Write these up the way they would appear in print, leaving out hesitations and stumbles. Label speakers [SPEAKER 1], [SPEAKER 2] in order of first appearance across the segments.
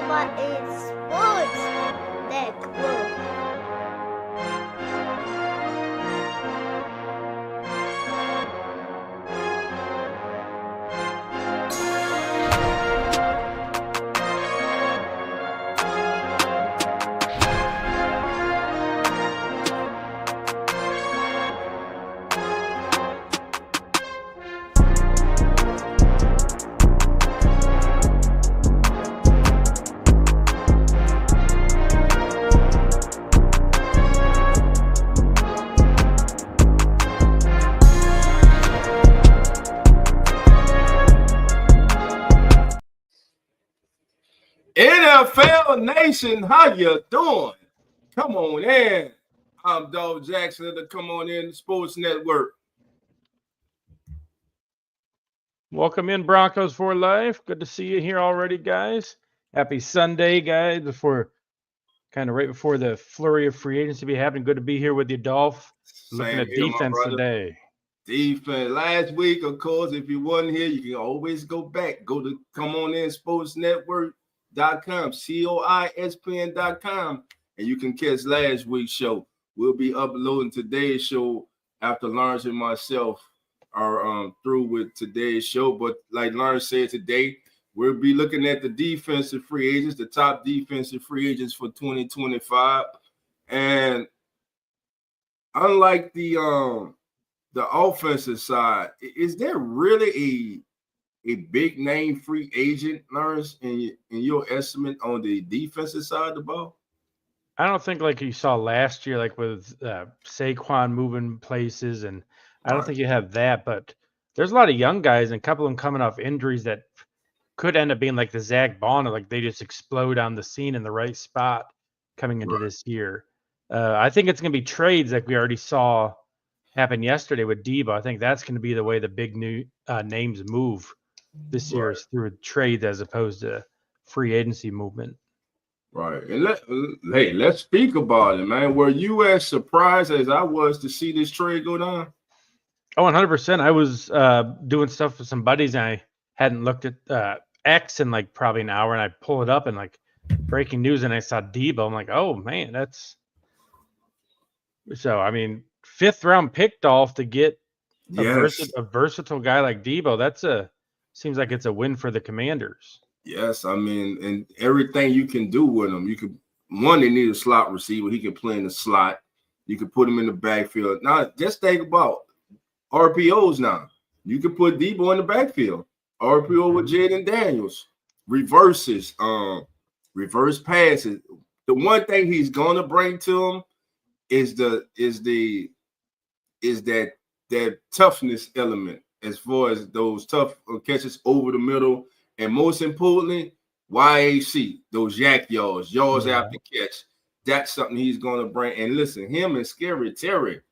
[SPEAKER 1] comeoninsportsnetwork.
[SPEAKER 2] NFL Nation, how you doing? Come on in. I'm Dog Jackson of the Come On In Sports Network.
[SPEAKER 3] Welcome in, Broncos for Life. Good to see you here already, guys. Happy Sunday, guys. Right before the flurry of free agency be happening. Good to be here with you, Dolph. Looking at defense today.
[SPEAKER 2] Defense. Last week, of course, if you wasn't here, you can always go back. Go to comeoninsportsnetwork.com, coispn.com, and you can catch last week's show. We'll be uploading today's show after Lawrence and myself are through with today's show. But like Lawrence said today, we'll be looking at the defensive free agents, the top defensive free agents for 2025. And unlike the offensive side, is there really a big name free agent, Lawrence, in your estimate on the defensive side of the ball?
[SPEAKER 3] I don't think like you saw last year, like with Saquon moving places, and I don't think you have that. But there's a lot of young guys, and a couple of them coming off injuries that could end up being like the Zach Bonner, like they just explode on the scene in the right spot coming into this year. I think it's going to be trades like we already saw happen yesterday with Debo. I think that's going to be the way the big new names move this year is through trades as opposed to free agency movement.
[SPEAKER 2] Right. And let's speak about it, man. Were you as surprised as I was to see this trade go down?
[SPEAKER 3] Oh, 100%. I was doing stuff with some buddies, and I hadn't looked at X in like probably an hour, and I pull it up and like breaking news, and I saw Debo. I'm like, oh, man, that's – so, I mean, fifth-round pick, Dolph, to get a versatile guy like Debo, seems like it's a win for the Commanders.
[SPEAKER 2] Yes, I mean, and everything you can do with him. They need a slot receiver. He can play in the slot. You can put him in the backfield. Now, just think about RPOs now. You can put Debo in the backfield. RPO with Jaden Daniels. Reverses, reverse passes. The one thing he's gonna bring to him is that toughness element as far as those tough catches over the middle. And most importantly, YAC, those yards after catch. That's something he's going to bring. And listen, him and Scary Terry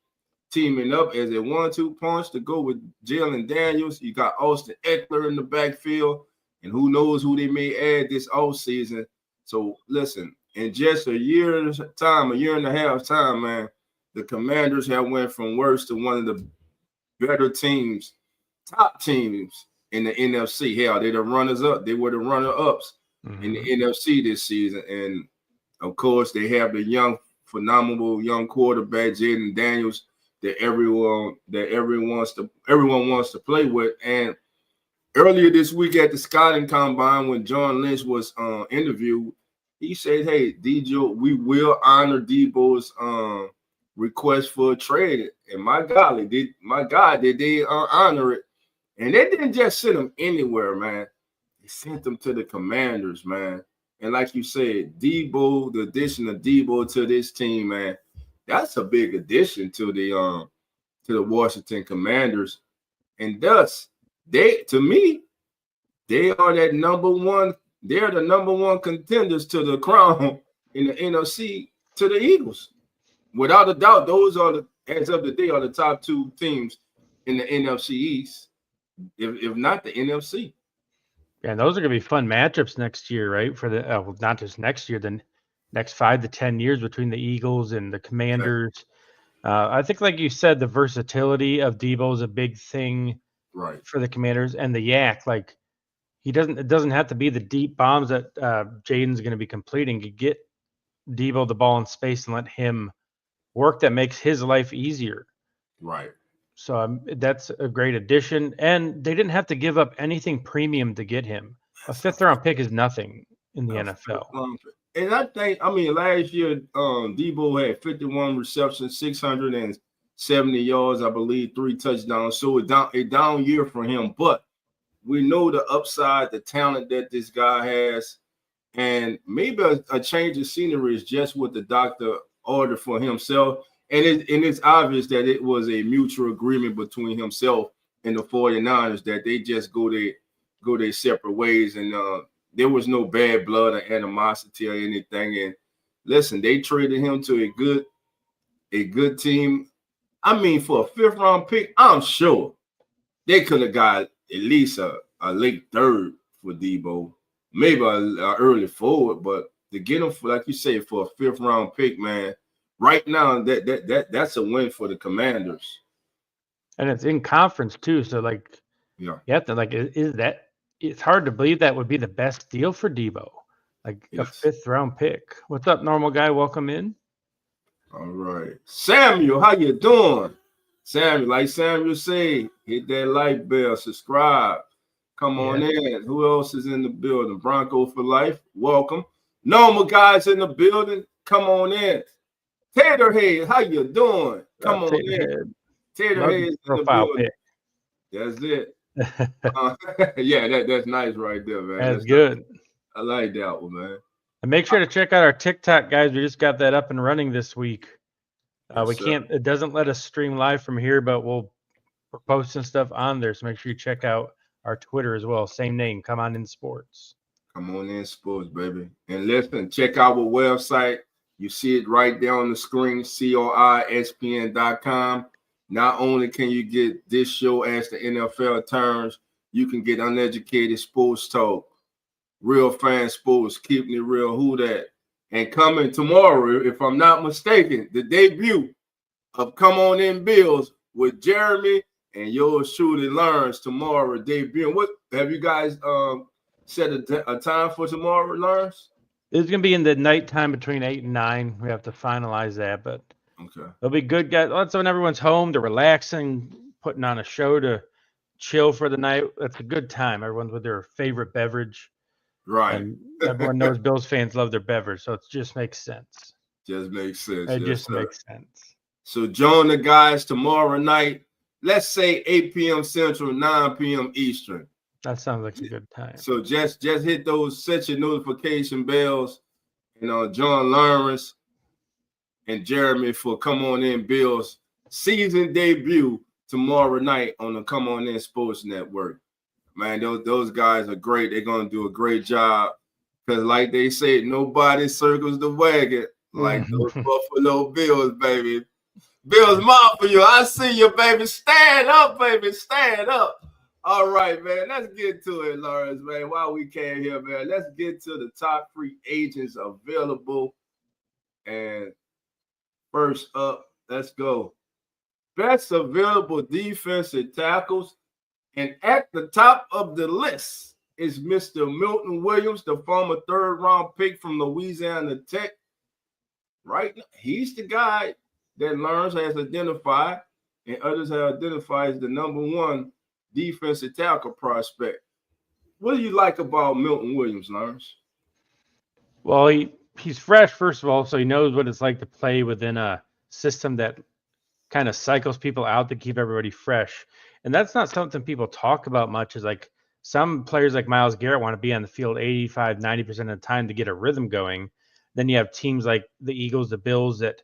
[SPEAKER 2] teaming up as a 1-2 punch to go with Jalen Daniels. You got Austin Eckler in the backfield, and who knows who they may add this offseason. So listen, in just a year and a half time, man, the Commanders have went from worst to one of the better teams, top teams in the NFC. Hell, they're the runners-up. They were the runner-ups in the NFC this season. And, of course, they have the phenomenal young quarterback, Jaden Daniels, that everyone wants to play with. And earlier this week at the scouting combine, when John Lynch was interviewed, he said, hey, DJ, we will honor Debo's request for a trade. And my God, did they honor it. And they didn't just send him anywhere, man. They sent him to the Commanders, man. And like you said, Debo, the addition of Debo to this team, man, that's a big addition to the Washington Commanders. And thus, they are that number one. They're the number one contenders to the crown in the NFC to the Eagles. Without a doubt, those are as of the day, are the top two teams in the NFC East. If not the NFC.
[SPEAKER 3] Yeah, and those are going to be fun matchups next year, right? For the not just next year, the next 5 to 10 years between the Eagles and the Commanders. I think, like you said, the versatility of Debo is a big thing
[SPEAKER 2] right
[SPEAKER 3] for the Commanders, and the yak. Like It doesn't have to be the deep bombs that Jaden's going to be completing. You get Debo the ball in space and let him work that makes his life easier.
[SPEAKER 2] Right.
[SPEAKER 3] So that's a great addition. And they didn't have to give up anything premium to get him. A fifth round pick is nothing in the NFL.
[SPEAKER 2] And I think, I mean, last year, Debo had 51 receptions, 670 yards, I believe, 3 touchdowns. So a down year for him. But we know the upside, the talent that this guy has. And maybe a change of scenery is just what the doctor ordered for himself. And it's obvious that it was a mutual agreement between himself and the 49ers that they just go their separate ways. And there was no bad blood or animosity or anything. And listen, they traded him to a good team. I mean, for a 5th round pick, I'm sure they could have got at least a late 3rd for Debo, maybe a early 4th, but to get him for, like you say, for a 5th round pick, man, right now that's a win for the Commanders.
[SPEAKER 3] And it's in conference too, so like,
[SPEAKER 2] yeah,
[SPEAKER 3] you have to like, is that? It's hard to believe that would be the best deal for Debo, like a 5th round pick. What's up, normal guy? Welcome in.
[SPEAKER 2] All right, Samuel, how you doing? Samuel, like Samuel say, hit that like bell, subscribe. Come on in. Who else is in the building? Bronco for life. Welcome. Normal guys in the building. Come on in. Taterhead, how you doing? Come on in. Taterhead is in the building. That's it. Yeah, that's nice right there, man.
[SPEAKER 3] That's good.
[SPEAKER 2] Nice. I like that one, man.
[SPEAKER 3] And make sure to check out our TikTok, guys. We just got that up and running this week. It doesn't let us stream live from here, but we're posting stuff on there. So make sure you check out our Twitter as well. Same name, Come On In Sports.
[SPEAKER 2] Come On In Sports, baby. And listen, check out our website. You see it right there on the screen, COISPN.com. Not only can you get this show as the NFL turns, you can get uneducated sports talk, real fan sports, keeping it real, who that. And coming tomorrow, if I'm not mistaken, the debut of Come On In Bills with Jeremy and yours truly Lawrence tomorrow debut. What have you guys set a time for tomorrow, Lawrence?
[SPEAKER 3] It's gonna be in the nighttime between 8 and 9. We have to finalize that, but
[SPEAKER 2] okay,
[SPEAKER 3] it'll be good, guys. That's when everyone's home, they're relaxing, putting on a show to chill for the night. That's a good time. Everyone's with their favorite beverage.
[SPEAKER 2] Right.
[SPEAKER 3] And everyone knows Bills fans love their beverage, so it just makes sense.
[SPEAKER 2] Just makes sense.
[SPEAKER 3] It just makes sense.
[SPEAKER 2] So join the guys tomorrow night. Let's say 8 p.m. Central, 9 p.m. Eastern.
[SPEAKER 3] That sounds like a good time.
[SPEAKER 2] So just hit those, set your notification bells. John Lawrence and Jeremy for Come On In Bills season debut tomorrow night on the Come On In Sports Network. Man, those guys are great. They're going to do a great job because, like they say, nobody circles the wagon like those Buffalo Bills, baby. Bills Mafia, I see you, baby. Stand up, baby. Stand up. All right, man. Let's get to it, Lawrence, man. While we can here, man, let's get to the top free agents available. And first up, let's go. Best available defensive tackles. And at the top of the list is Mr. Milton Williams, the former 3rd-round pick from Louisiana Tech. Right now, he's the guy that Lawrence has identified and others have identified as the #1 defensive tackle prospect. What do you like about Milton Williams, Lawrence?
[SPEAKER 3] Well, he's fresh, first of all, so he knows what it's like to play within a system that kind of cycles people out to keep everybody fresh. And that's not something people talk about much, is like some players like Myles Garrett want to be on the field 85, 90% of the time to get a rhythm going. Then you have teams like the Eagles, the Bills that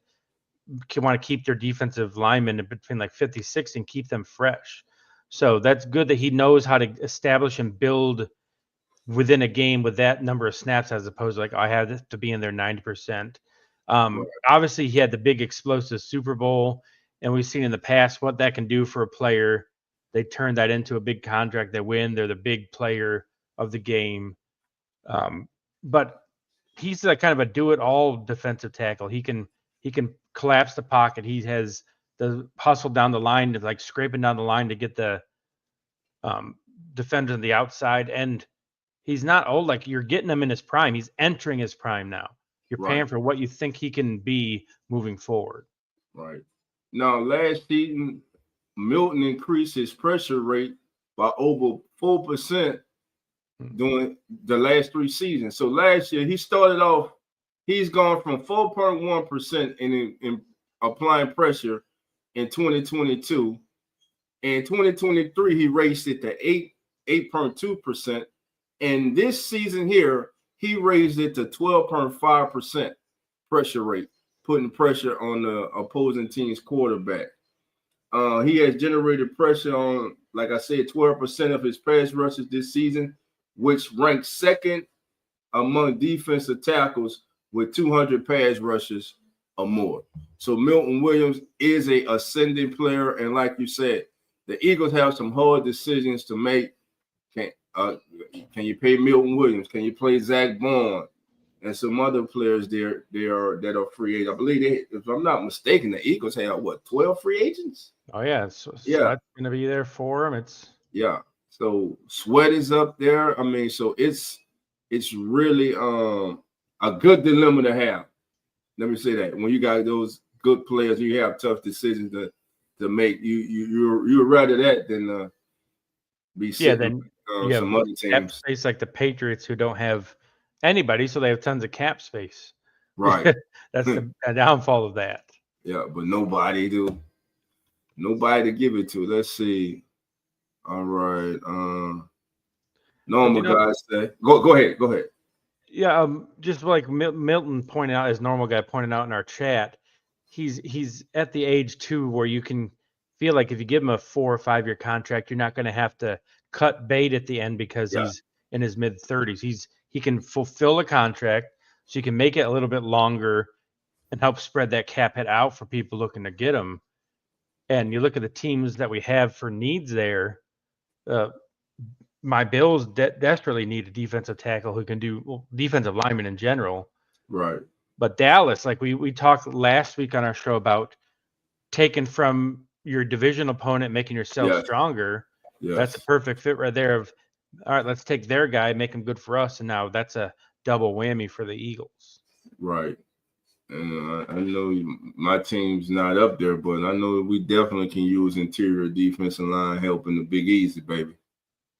[SPEAKER 3] want to keep their defensive linemen between like 50, 60 and keep them fresh. So that's good that he knows how to establish and build within a game with that number of snaps, as opposed to like, I have to be in there 90%. Obviously, he had the big explosive Super Bowl, and we've seen in the past what that can do for a player. They turn that into a big contract. They win. They're the big player of the game. But he's like kind of a do-it-all defensive tackle. He can collapse the pocket. He has the hustle down the line, like scraping down the line to get the defender on the outside. And he's not old. Like, you're getting him in his prime. He's entering his prime now. You're
[SPEAKER 2] Right.
[SPEAKER 3] paying for what you think he can be moving forward.
[SPEAKER 2] Right. Now, last season, Milton increased his pressure rate by over 4% during the last 3 seasons. So last year, he started off, he's gone from 4.1% in applying pressure in 2022. In 2023, he raised it to 8.2%. And this season here, he raised it to 12.5% pressure rate, putting pressure on the opposing team's quarterback. He has generated pressure on, like I said, 12% of his pass rushes this season, which ranks second among defensive tackles with 200 pass rushes or more. So Milton Williams is a ascending player, and like you said, the Eagles have some hard decisions to make. Can you pay Milton Williams? Can you play Zach Bond and some other players that are free agents? I believe if I'm not mistaken, the Eagles have 12 free agents?
[SPEAKER 3] Oh yeah, so
[SPEAKER 2] Yeah.
[SPEAKER 3] Sweat's gonna be there for him.
[SPEAKER 2] So Sweat is up there. I mean, so it's really a good dilemma to have. Let me say that. When you got those good players, you have tough decisions to make. You'd rather that than be sitting
[SPEAKER 3] then you
[SPEAKER 2] some
[SPEAKER 3] have
[SPEAKER 2] other
[SPEAKER 3] cap
[SPEAKER 2] teams.
[SPEAKER 3] space like the Patriots, who don't have anybody, so they have tons of cap space.
[SPEAKER 2] Right.
[SPEAKER 3] That's the downfall of that.
[SPEAKER 2] Yeah, but nobody to give it to. Let's see. All right. Normal guys say. Go ahead.
[SPEAKER 3] Yeah, just like Milton pointed out, as normal guy pointed out in our chat, he's at the age too where you can feel like if you give him a 4 or 5 year contract, you're not going to have to cut bait at the end because he's in his mid 30s. He can fulfill a contract, so you can make it a little bit longer and help spread that cap hit out for people looking to get him. And you look at the teams that we have for needs there. My Bills desperately need a defensive tackle who can do defensive lineman in general.
[SPEAKER 2] Right.
[SPEAKER 3] But Dallas, like we talked last week on our show about taking from your division opponent, making yourself stronger.
[SPEAKER 2] Yes.
[SPEAKER 3] That's a perfect fit right there of, all right, let's take their guy, make him good for us. And now that's a double whammy for the Eagles.
[SPEAKER 2] Right. And I know my team's not up there, but I know we definitely can use interior defensive line help in the Big Easy, baby.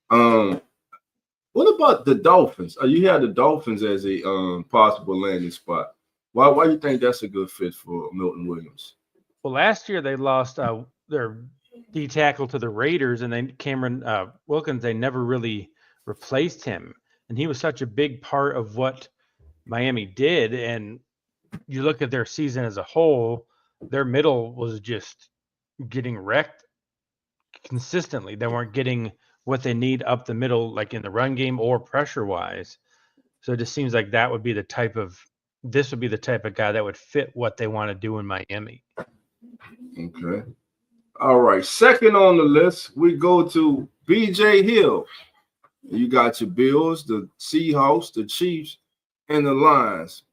[SPEAKER 2] What about the Dolphins? You had the Dolphins as a possible landing spot. Why do you think that's a good fit for Milton Williams?
[SPEAKER 3] Well, last year they lost their D tackle to the Raiders, and then Cameron Wilkins, they never really replaced him. And he was such a big part of what Miami did. And you look at their season as a whole, their middle was just getting wrecked consistently. They weren't getting what they need up the middle, like in the run game or pressure wise. So it just seems like this would be the type of guy that would fit what they want to do in Miami.
[SPEAKER 2] Okay. All right. Second on the list, we go to BJ Hill. You got your Bills, the Seahawks, the Chiefs, and the Lions.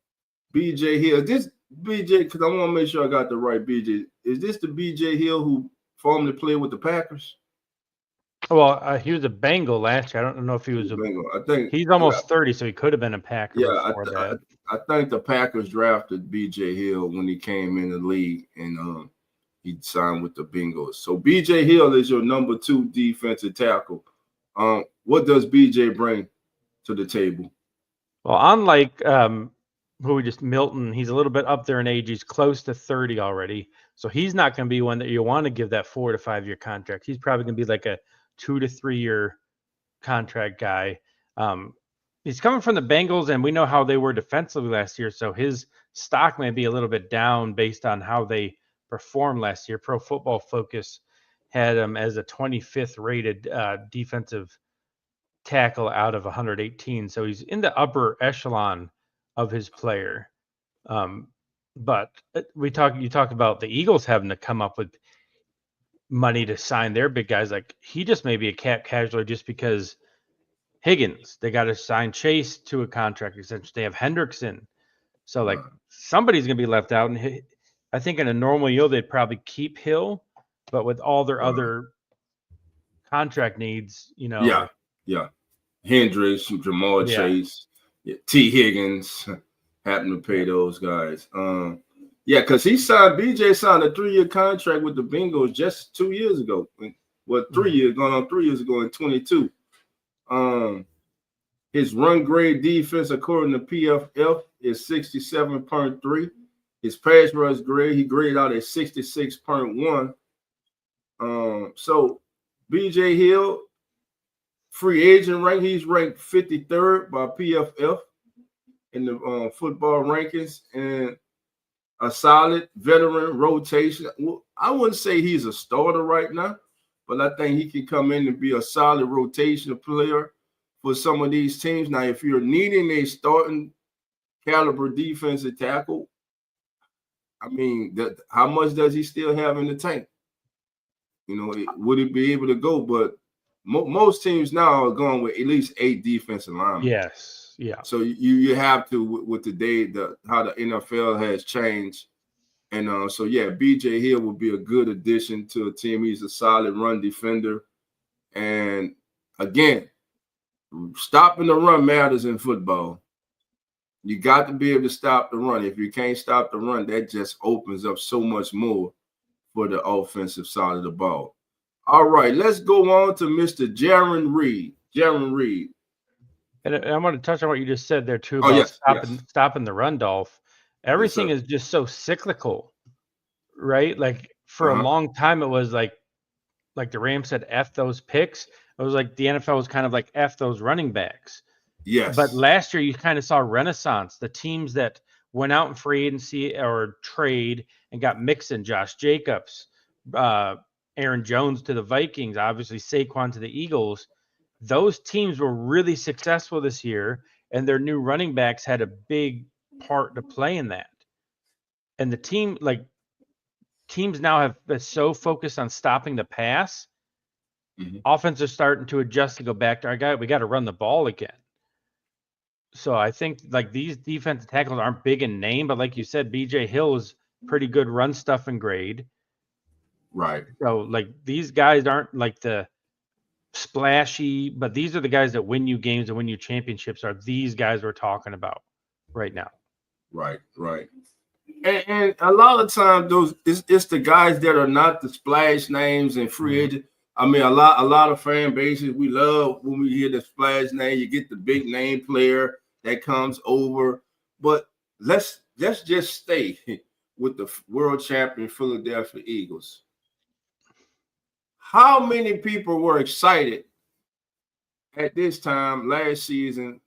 [SPEAKER 2] BJ Hill. This BJ, because I want to make sure I got the right BJ. Is this the BJ Hill who formerly played with the Packers?
[SPEAKER 3] Well, he was a Bengal last year. I don't know if he was a
[SPEAKER 2] Bengal. I think
[SPEAKER 3] he's almost 30, so he could have been a Packer before that.
[SPEAKER 2] I think the Packers drafted BJ Hill when he came in the league, and he signed with the Bengals. So BJ Hill is your number 2 defensive tackle. What does BJ bring to the table?
[SPEAKER 3] Well, unlike Milton, he's a little bit up there in age. He's close to 30 already. So he's not going to be one that you want to give that 4 to 5 year contract. He's probably going to be like a 2 to 3 year contract guy. He's coming from the Bengals, and we know how they were defensively last year. So his stock may be a little bit down based on how they performed last year. Pro Football Focus had him as a 25th rated defensive tackle out of 118. So he's in the upper echelon of his player. But you talk about the Eagles having to come up with money to sign their big guys. Like, he just may be a cap casualty just because Higgins, they got to sign Chase to a contract extension. They have Hendrickson. So like somebody's going to be left out. And I think in a normal year, they'd probably keep Hill, but with all their other contract needs,
[SPEAKER 2] Yeah. Hendricks, Jamal Chase, T. Higgins happened to pay those guys. Because BJ signed a 3-year contract with the Bengals just 2 years ago. Well, 3 years, going on 3 years ago in 22. His run grade defense, according to PFF, is 67.3. His pass rush grade, he graded out at 66.1. So BJ Hill, free agent rank, he's ranked 53rd by PFF in the football rankings, and a solid veteran rotation. Well, I wouldn't say he's a starter right now, but I think he can come in and be a solid rotation player for some of these teams. Now, if you're needing a starting caliber defensive tackle, I mean, how much does he still have in the tank? You know, would he be able to go? But most teams now are going with at least 8 defensive linemen.
[SPEAKER 3] Yes, yeah.
[SPEAKER 2] So you have to with how the NFL has changed, and BJ Hill will be a good addition to a team. He's a solid run defender, and again, stopping the run matters in football. You got to be able to stop the run. If you can't stop the run, that just opens up so much more for the offensive side of the ball. All right, let's go on to Mr. Jaron Reed. Jaron Reed.
[SPEAKER 3] And I want to touch on what you just said there too about stopping the run, Dolph. Everything is just so cyclical, right? Like for a long time, it was like the Rams said, F those picks. It was like the NFL was kind of like F those running backs.
[SPEAKER 2] Yes.
[SPEAKER 3] But last year you kind of saw renaissance. The teams that went out in free agency or trade and got Mixon, Josh Jacobs, Aaron Jones to the Vikings, obviously Saquon to the Eagles. Those teams were really successful this year, and their new running backs had a big part to play in that. And the teams now have been so focused on stopping the pass. Offense are starting to adjust to go back to we got to run the ball again. So I think like these defensive tackles aren't big in name, but like you said, BJ Hill is pretty good run stuff and grade.
[SPEAKER 2] Right.
[SPEAKER 3] So like these guys aren't like the splashy, but these are the guys that win you games and win you championships. Are these guys we're talking about right now?
[SPEAKER 2] Right. And a lot of times it's the guys that are not the splash names and free agent. I mean, a lot of fan bases, we love when we hear the splash name. You get the big name player that comes over. But let's just stay with the world champion Philadelphia Eagles. How many people were excited at this time last season?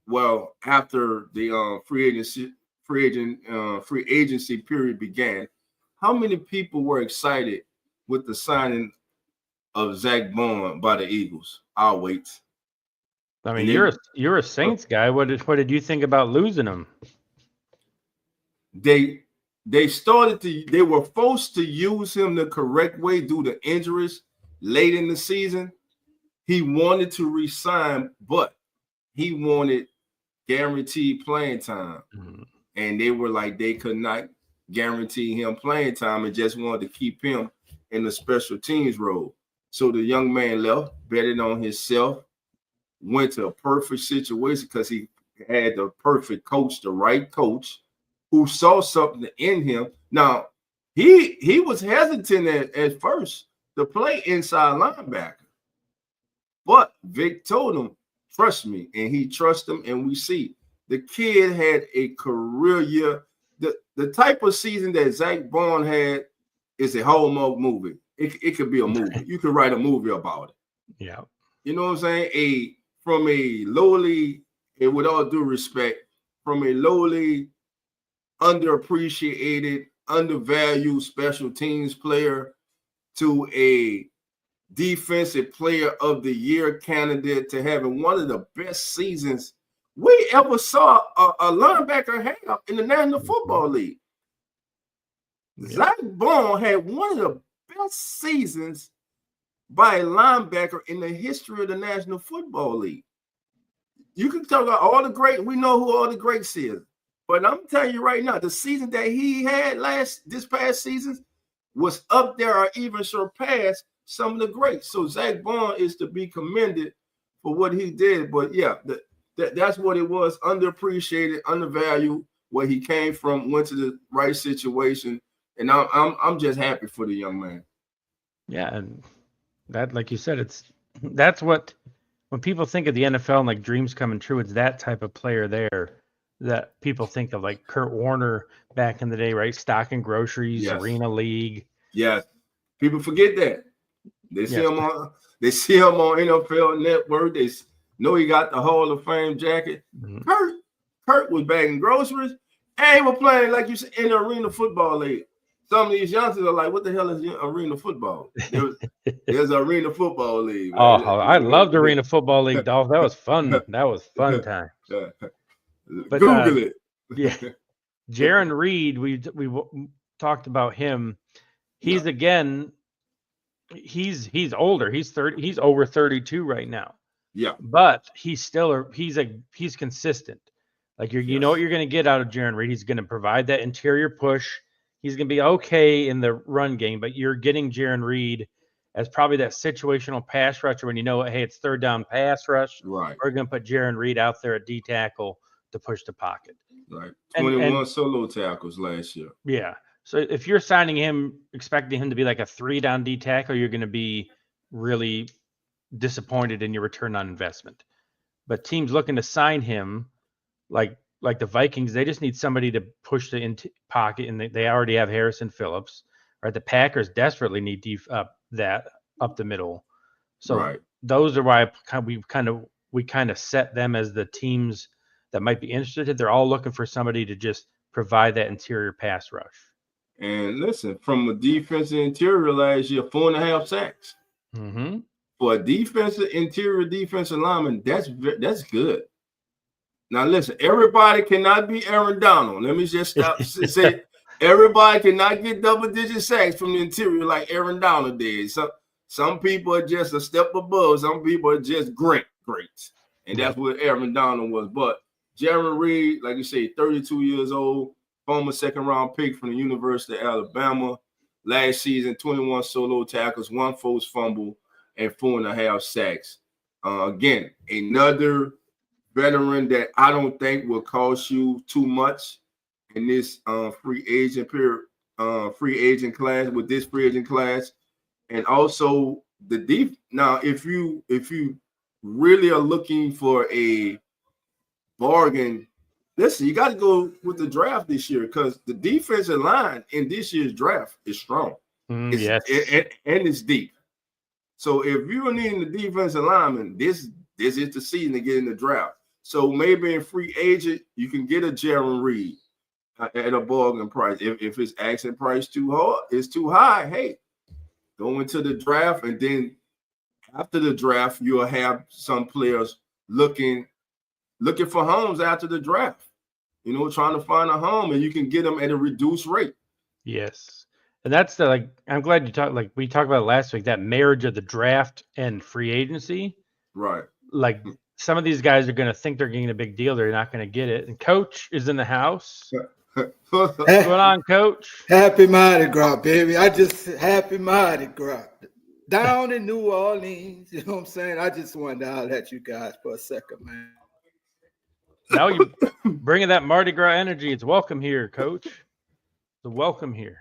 [SPEAKER 2] Well, after the free agency period began, how many people were excited with the signing of Zach Bond by the Eagles? I'll wait.
[SPEAKER 3] I mean, you're a Saints guy. What did you think about losing him?
[SPEAKER 2] They were forced to use him the correct way due to injuries late in the season. He wanted to resign, but he wanted guaranteed playing time. And they were like, they could not guarantee him playing time and just wanted to keep him in the special teams role. So the young man left, betted on himself, went to a perfect situation because he had the perfect coach, the right coach, who saw something in him. Now, he was hesitant at first to play inside linebacker. But Vic told him, trust me, and he trusted him, and we see the kid had a career year. The type of season that Zach Bond had is a Hallmark movie. It could be a movie. You could write a movie about it.
[SPEAKER 3] Yeah.
[SPEAKER 2] You know what I'm saying? From a lowly, and with all due respect, from a lowly, underappreciated, undervalued special teams player to a defensive player of the year candidate to having one of the best seasons we ever saw a linebacker have in the National Football League. Zach Bond had one of the best seasons by a linebacker in the history of the National Football League. You can talk about all the great, we know who all the greats is. But I'm telling you right now, the season that he had this past season was up there or even surpassed some of the greats. So Zach Bond is to be commended for what he did. But yeah, that's what it was. Underappreciated, undervalued. Where he came from, went to the right situation, and I'm just happy for the young man.
[SPEAKER 3] Yeah, and that, like you said, that's what when people think of the NFL and like dreams coming true, it's that type of player there that people think of, like Kurt Warner back in the day, right? Stock and groceries,
[SPEAKER 2] Yes.
[SPEAKER 3] Arena League.
[SPEAKER 2] Yes. People forget that. They see
[SPEAKER 3] Yes.
[SPEAKER 2] him on NFL Network. They know he got the Hall of Fame jacket.
[SPEAKER 3] Mm-hmm.
[SPEAKER 2] Kurt was bagging groceries and he was playing, like you said, in the Arena Football League. Some of these youngsters are like, what the hell is Arena Football? There's Arena Football League.
[SPEAKER 3] Man. Oh, I loved Arena Football League, Dolph. That was fun. That was fun time.
[SPEAKER 2] But, Google it.
[SPEAKER 3] Yeah. Jaron Reed, we talked about him. He's again, he's older. He's 30. He's over 32 right now.
[SPEAKER 2] Yeah.
[SPEAKER 3] But he's consistent. Like you know what you're going to get out of Jaron Reed. He's going to provide that interior push. He's going to be okay in the run game, but you're getting Jaron Reed as probably that situational pass rusher when you know, hey, it's third down pass rush.
[SPEAKER 2] Right.
[SPEAKER 3] We're going to put Jaron Reed out there at D tackle to push the pocket.
[SPEAKER 2] Right. 21 solo tackles last year.
[SPEAKER 3] Yeah. So if you're signing him, expecting him to be like a 3-down D tackle, you're going to be really disappointed in your return on investment. But teams looking to sign him, like the Vikings, they just need somebody to push the pocket, and they already have Harrison Phillips. Right, the Packers desperately need that up the middle. So those are why we kind of set them as the teams that might be interested. They're all looking for somebody to just provide that interior pass rush.
[SPEAKER 2] And listen, from a defensive interior last year, 4.5 sacks.
[SPEAKER 3] Mm-hmm.
[SPEAKER 2] For a interior defensive lineman, that's good. Now listen, everybody cannot be Aaron Donald. Let me just stop say everybody cannot get double-digit sacks from the interior like Aaron Donald did. Some people are just a step above. Some people are just great. And that's what Aaron Donald was. But Jaron Reed, like you say, 32 years old, former second-round pick from the University of Alabama. Last season, 21 solo tackles, 1 forced fumble, and 4.5 sacks. Again, another veteran that I don't think will cost you too much in this free agent class, and also the deep. Now, if you really are looking for a bargain, listen, you got to go with the draft this year because the defensive line in this year's draft is strong.
[SPEAKER 3] Yes,
[SPEAKER 2] and it's deep. So if you're needing the defensive lineman, this is the season to get in the draft. So maybe in free agent, you can get a Jaron Reed at a bargain price. If his asking price too high, hey, go into the draft, and then after the draft, you'll have some players looking for homes after the draft. Trying to find a home, and you can get them at a reduced rate.
[SPEAKER 3] Yes. And that's I'm glad you talked, we talked about it last week, that marriage of the draft and free agency.
[SPEAKER 2] Right.
[SPEAKER 3] Like some of these guys are going to think they're getting a big deal. They're not going to get it. And Coach is in the house. What's going on, Coach?
[SPEAKER 1] Happy Mardi Gras, baby. Happy Mardi Gras. Down in New Orleans, you know what I'm saying? I just wanted to holler at you guys for a second, man.
[SPEAKER 3] Now you're bringing that Mardi Gras energy. It's welcome here, Coach. It's welcome here.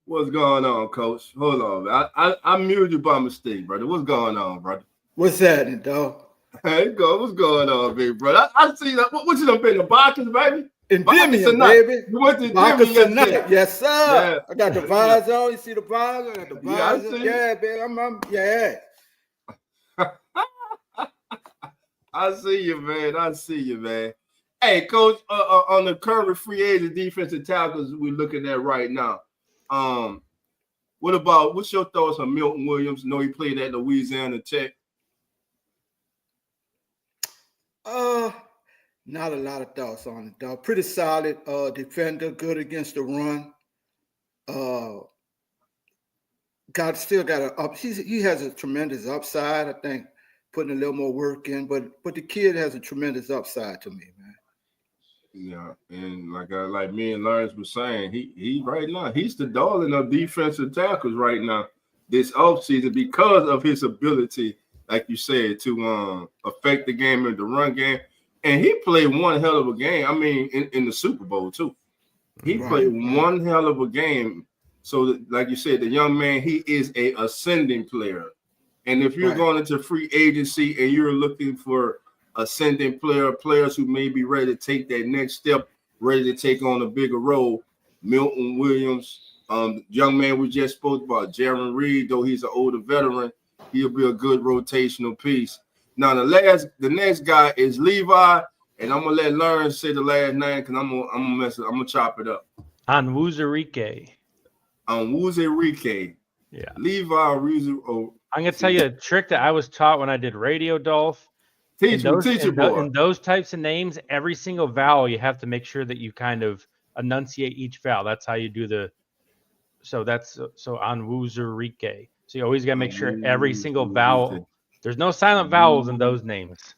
[SPEAKER 2] What's going on, Coach? Hold on. I muted you by mistake, brother. What's going on, brother?
[SPEAKER 1] What's happening, dog?
[SPEAKER 2] Hey, what's going on, big brother? I see that. What you done been in the boxes, baby?
[SPEAKER 1] Endymion, baby.
[SPEAKER 2] You went to
[SPEAKER 1] Endymion tonight. Yes, sir.
[SPEAKER 2] Yeah.
[SPEAKER 1] I got the visor on. You see the visor? I got the visor. Yeah, baby. Yeah.
[SPEAKER 2] I see you, man. Hey, Coach, on the current free agent defensive tackles we're looking at right now, what's your thoughts on Milton Williams? I know he played at Louisiana Tech.
[SPEAKER 1] Not a lot of thoughts on it, dog. Pretty solid defender, good against the run. He has a tremendous upside. I think putting a little more work in, but the kid has a tremendous upside to me, man.
[SPEAKER 2] Yeah, and like me and Lawrence was saying, he right now he's the darling of defensive tackles right now this offseason because of his ability like you said, to affect the game in the run game. And he played one hell of a game. I mean, in the Super Bowl too. He played one hell of a game. So, like you said, the young man, he is a ascending player. And if you're going into free agency and you're looking for ascending players who may be ready to take that next step, ready to take on a bigger role, Milton Williams, young man we just spoke about, Jaron Reed, though he's an older veteran, he'll be a good rotational piece. Now, the next guy is Levi, and I'm gonna let Lawrence say the last name because I'm gonna chop it up.
[SPEAKER 3] Onwuzurike.
[SPEAKER 2] Yeah. Levi Onwuzurike.
[SPEAKER 3] I'm gonna tell you a trick that I was taught when I did radio, Dolph.
[SPEAKER 2] Teach me, boy.
[SPEAKER 3] In those types of names, every single vowel you have to make sure that you kind of enunciate each vowel. That's how you do the. So Onwuzurike. So you always gotta make sure every single vowel. There's no silent vowels in those names.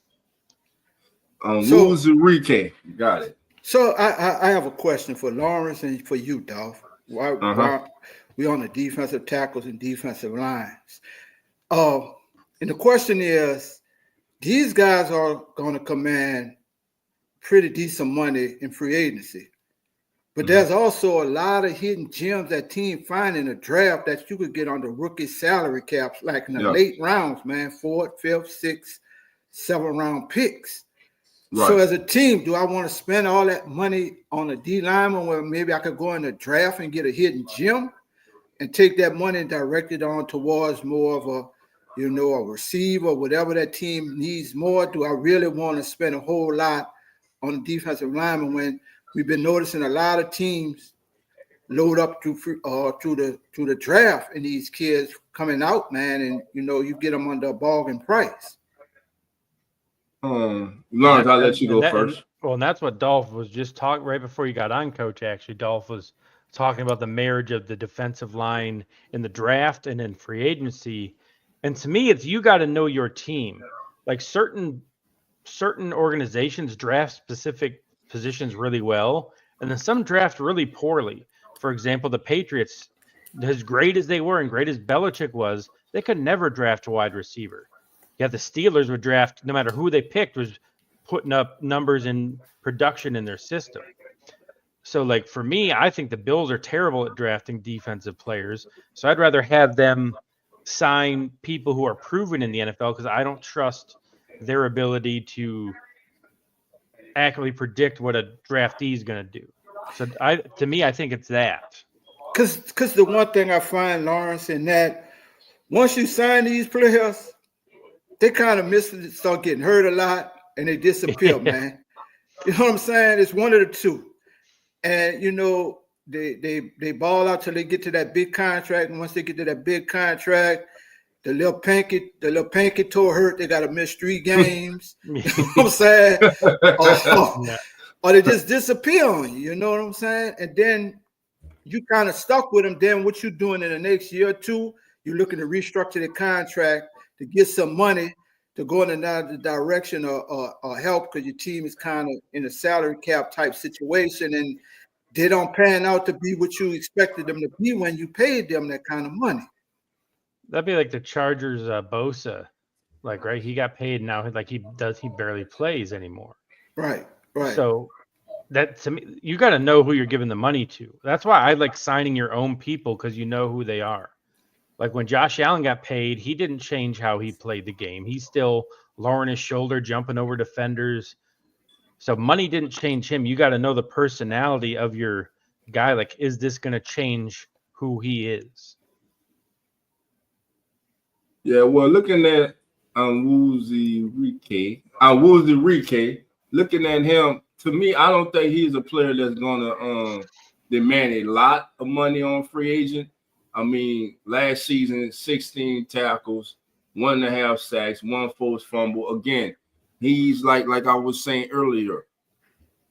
[SPEAKER 2] Onwuzurike. Got it.
[SPEAKER 1] So I have a question for Lawrence and for you, Dolph. Why we on the defensive tackles and defensive lines? And the question is, these guys are going to command pretty decent money in free agency. But there's also a lot of hidden gems that team find in the draft that you could get on the rookie salary caps, like in the late rounds, man, 4th, 5th, 6th, 7th round picks. Right. So as a team, do I want to spend all that money on a D lineman where maybe I could go in the draft and get a hidden gem and take that money and direct it on towards more of a receiver, whatever that team needs more? Do I really want to spend a whole lot on the defensive lineman when we've been noticing a lot of teams load up to the draft and these kids coming out, man, and you get them under a bargain price?
[SPEAKER 2] Lawrence, I'll let you go first.
[SPEAKER 3] And that's what Dolph was just talking right before you got on, Coach. Actually, Dolph was talking about the marriage of the defensive line in the draft and in free agency. And to me, it's you got to know your team. Like certain organizations draft specific positions really well, and then some draft really poorly. For example, the Patriots, as great as they were and great as Belichick was, they could never draft a wide receiver. Yeah, the Steelers would draft, no matter who they picked, was putting up numbers in production in their system. So, like, for me, I think the Bills are terrible at drafting defensive players. So I'd rather have them sign people who are proven in the NFL because I don't trust their ability to accurately predict what a draftee is going to do. So to me, I think it's that.
[SPEAKER 1] Because the one thing I find, Lawrence, in that once you sign these players, they kind of start getting hurt a lot and they disappear, man. You know what I'm saying? It's one of the two. And, they ball out till they get to that big contract. And once they get to that big contract, the little pinky toe hurt. They got to miss 3 games. You know what I'm saying? Or they just disappear on you. You know what I'm saying? And then you kind of stuck with them. Then what you doing in the next year or two, you're looking to restructure the contract to get some money to go in another direction or help because your team is kind of in a salary cap type situation and they don't pan out to be what you expected them to be when you paid them that kind of money.
[SPEAKER 3] That'd be like the Chargers, Bosa, right? He got paid now, he barely plays anymore.
[SPEAKER 1] Right.
[SPEAKER 3] So that to me, you got to know who you're giving the money to. That's why I like signing your own people because you know who they are. Like when Josh Allen got paid, he didn't change how he played the game. He's still lowering his shoulder, jumping over defenders. So money didn't change him. You got to know the personality of your guy. Like, is this going to change who he is?
[SPEAKER 2] Yeah, well, looking at Onwuzurike, looking at him, to me, I don't think he's a player that's going to demand a lot of money on free agent. I mean, last season, 16 tackles, 1.5 sacks, 1 forced fumble. Again, he's like I was saying earlier,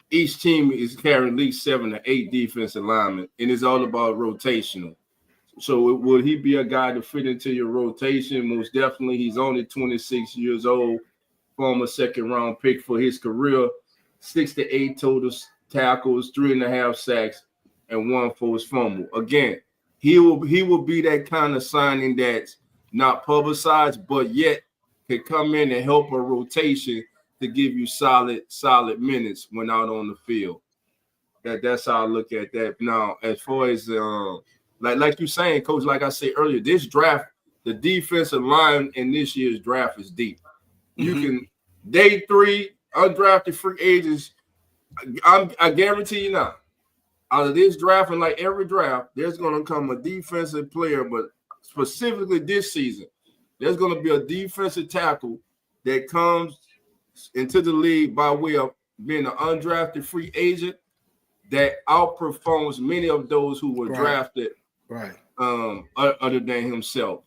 [SPEAKER 2] each team is carrying at least 7 to 8 defensive linemen, and it's all about rotational. So would he be a guy to fit into your rotation? Most definitely. He's only 26 years old, former 2nd-round pick for his career, 6 to 8 total tackles, 3.5 sacks, and 1 forced fumble. Again, he will be that kind of signing that's not publicized, but yet can come in and help a rotation to give you solid minutes when out on the field. That's how I look at that. Now, as far as like you're saying, Coach, like I said earlier, this draft, the defensive line in this year's draft is deep. You can day 3 undrafted free agents. I guarantee you now, out of this draft and like every draft, there's going to come a defensive player, but specifically this season, there's going to be a defensive tackle that comes into the league by way of being an undrafted free agent that outperforms many of those who were drafted other than himself.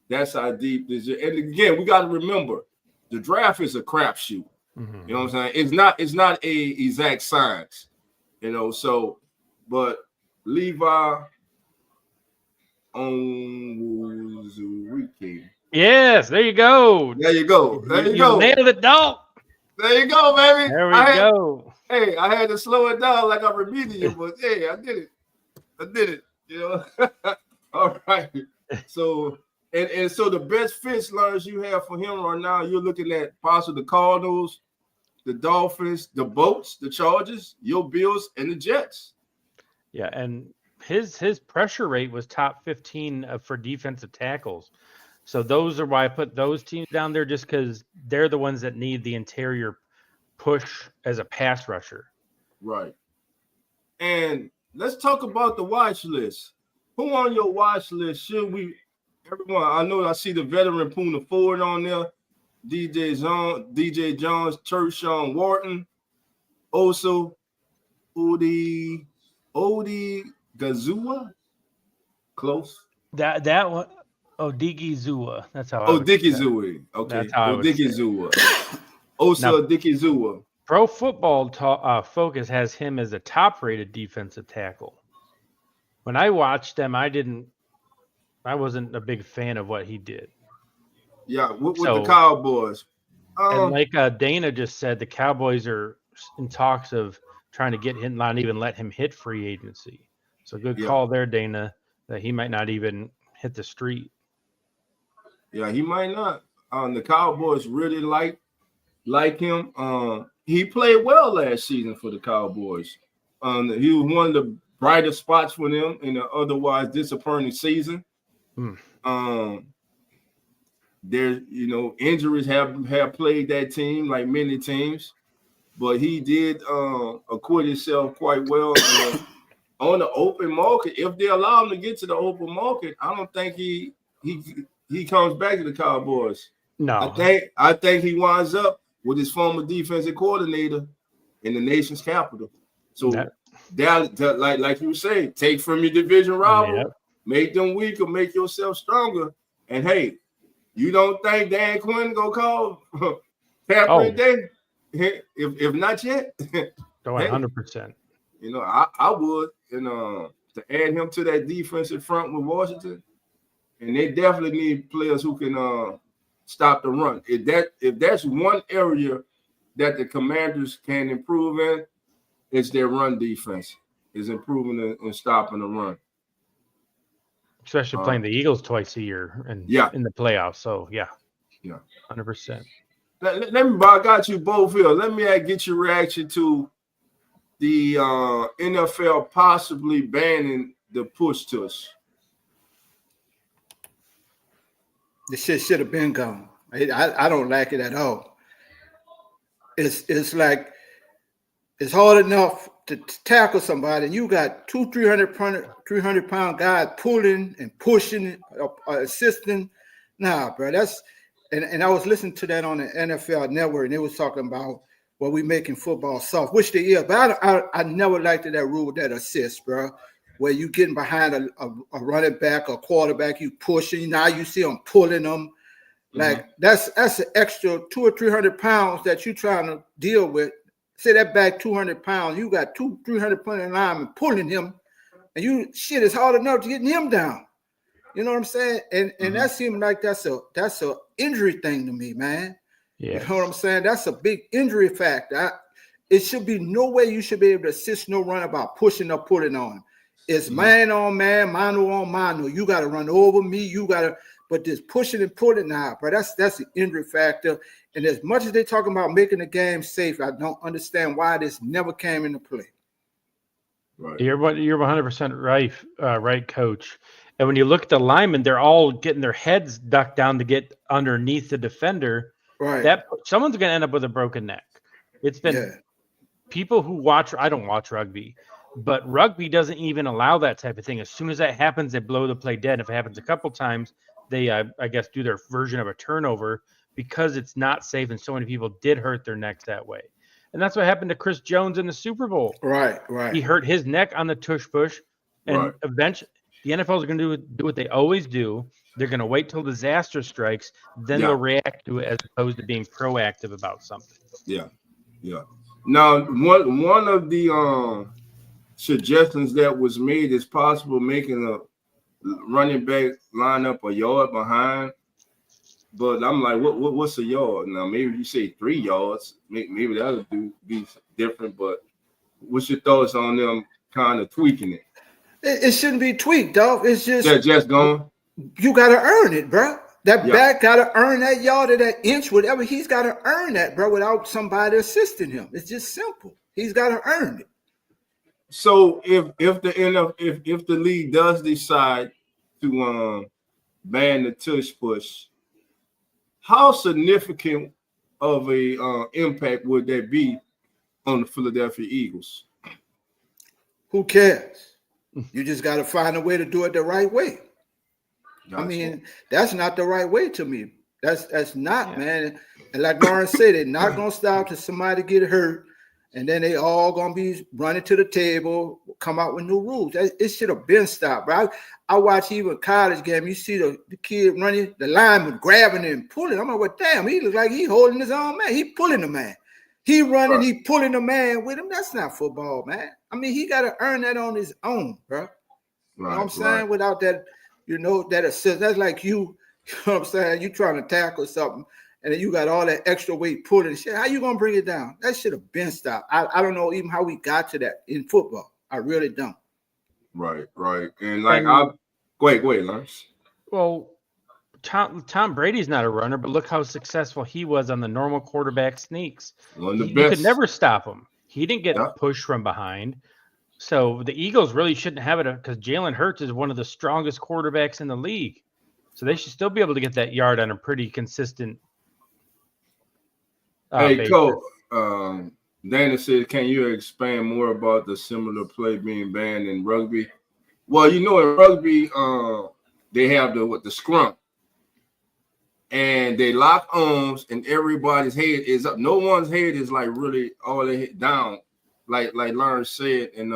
[SPEAKER 2] That's how deep this is. And again, we got to remember, the draft is a crapshoot. You know what I'm saying? It's not a exact science, you know. So, but Levi Onwuzurike.
[SPEAKER 3] Yes, there you go.
[SPEAKER 2] There you go. There you go.
[SPEAKER 3] Nailed it, dog.
[SPEAKER 2] There you go, baby.
[SPEAKER 3] There we go.
[SPEAKER 2] Hey, I had to slow it down like I'm repeating you, but hey, I did it. You know. All right. So and so the best fits, Lawrence, you have for him right now, you're looking at possibly the Cardinals, the Dolphins, the Bolts, the Chargers, your Bills, and the Jets.
[SPEAKER 3] Yeah, and his pressure rate was top 15 for defensive tackles. So those are why I put those teams down there, just because they're the ones that need the interior push as a pass rusher.
[SPEAKER 2] Right. And let's talk about the watch list. Who on your watch list should we? Everyone, I know I see the veteran Poona Ford on there, DJ Jones, Tershawn Wharton, also Odi Gazua. Close.
[SPEAKER 3] That one. Oh, Diki Zua. That's how.
[SPEAKER 2] Diki Zua. Okay.
[SPEAKER 3] That's how
[SPEAKER 2] Diki Zua. Also, Diki Zua.
[SPEAKER 3] Pro Football Focus has him as a top-rated defensive tackle. When I watched him, I wasn't a big fan of what he did.
[SPEAKER 2] Yeah, with the Cowboys.
[SPEAKER 3] And like Dana just said, the Cowboys are in talks of trying to get him, not even let him hit free agency. So good call there, Dana, that he might not even hit the street.
[SPEAKER 2] Yeah, he might not. The Cowboys really like him. He played well last season for the Cowboys. He was one of the brighter spots for them in an otherwise disappointing season. There, injuries have plagued that team like many teams, but he did acquit himself quite well on the open market. If they allow him to get to the open market, I don't think he comes back to the Cowboys.
[SPEAKER 3] No,
[SPEAKER 2] I think he winds up with his former defensive coordinator in the nation's capital. So that like you say, take from your division rival, make them weaker, make yourself stronger. And hey, you don't think Dan Quinn gonna call Kaepernick Day? If not yet,
[SPEAKER 3] 100%.
[SPEAKER 2] I would, to add him to that defensive front with Washington, and they definitely need players who can stop the run. If that's one area that the Commanders can improve in, it's their run defense. Is improving and stopping the run.
[SPEAKER 3] Especially playing the Eagles twice a year and in the playoffs. So 100%.
[SPEAKER 2] Let me, I got you both here. Let me get your reaction to the NFL possibly banning the push tush.
[SPEAKER 1] This shit should have been gone. I don't like it at all. It's like it's hard enough to tackle somebody, and you got 300-pound guys pulling and pushing, assisting. Nah, bro, that's and I was listening to that on the NFL Network, and they was talking about we making football soft, which they is. But I never liked that rule, that assist, bro, where you getting behind a running back or quarterback, you pushing. Now you see them pulling them. Like that's an extra 200 or 300 pounds that you trying to deal with. Say that back 200 pounds, you got 300-pound linemen pulling him, and it's hard enough to get him down. You know what I'm saying? And that seems like that's a injury thing to me, man. Yeah. You know what I'm saying? That's a big injury fact. It should be no way you should be able to assist no run about pushing or pulling on him. It's man on man, mano on mano. You got to run over me. You got to but this pushing and pulling now, bro, that's the injury factor. And as much as they're talking about making the game safe, I don't understand why this never came into play.
[SPEAKER 3] Right. You're 100% right, right, Coach. And when you look at the linemen, they're all getting their heads ducked down to get underneath the defender.
[SPEAKER 1] Right.
[SPEAKER 3] That someone's going to end up with a broken neck. It's been people who watch. I don't watch rugby, but rugby doesn't even allow that type of thing. As soon as that happens, they blow the play dead. If it happens a couple times, they, I guess, do their version of a turnover because it's not safe, and so many people did hurt their necks that way. And that's what happened to Chris Jones in the Super Bowl.
[SPEAKER 1] Right.
[SPEAKER 3] He hurt his neck on the tush push, and eventually the NFL is going to do what they always do. They're going to wait till disaster strikes, then they'll react to it as opposed to being proactive about something.
[SPEAKER 2] Yeah. Now, one of the suggestions that was made is possible making a running back line up a yard behind. But I'm like, what's a yard? Now, maybe you say 3 yards. Maybe that'll be different. But what's your thoughts on them kind of tweaking it?
[SPEAKER 1] It shouldn't be tweaked, dog. It's just
[SPEAKER 2] gone.
[SPEAKER 1] You got to earn it, bro. That back got to earn that yard or that inch, whatever. He's got to earn that, bro, without somebody assisting him. It's just simple. He's got to earn it.
[SPEAKER 2] So if the league does decide to ban the tush push, how significant of a impact would that be on the Philadelphia Eagles?
[SPEAKER 1] Who cares? You just got to find a way to do it the right way. Gotcha. I mean, that's not the right way to me. That's not, man. And like Lawrence said, they're not going to stop till somebody get hurt, and then they all going to be running to the table, come out with new rules. It should have been stopped, bro. I watch even college game. You see the kid running, the lineman grabbing him and pulling. I'm like, well, damn, he looks like he holding his own man. He pulling the man. He running, he pulling the man with him. That's not football, man. I mean, he got to earn that on his own, bro. You know what I'm saying? Without that, that assist. That's like you know what I'm saying? You trying to tackle something, and then you got all that extra weight pulling shit. How you gonna bring it down? That should have been stopped. I don't know even how we got to that in football. I really don't.
[SPEAKER 2] Right. And like go ahead, Lance.
[SPEAKER 3] Well, Tom Brady's not a runner, but look how successful he was on the normal quarterback sneaks.
[SPEAKER 2] One of the
[SPEAKER 3] You
[SPEAKER 2] best.
[SPEAKER 3] could never stop him. He didn't get pushed from behind. So the Eagles really shouldn't have it because Jalen Hurts is one of the strongest quarterbacks in the league. So they should still be able to get that yard on a pretty consistent
[SPEAKER 2] basis. Coach, Dana said, can you expand more about the similar play being banned in rugby? Well, in rugby, they have the scrum. And they lock arms and everybody's head is up. No one's head is like really all the head down. Like Lawrence said, and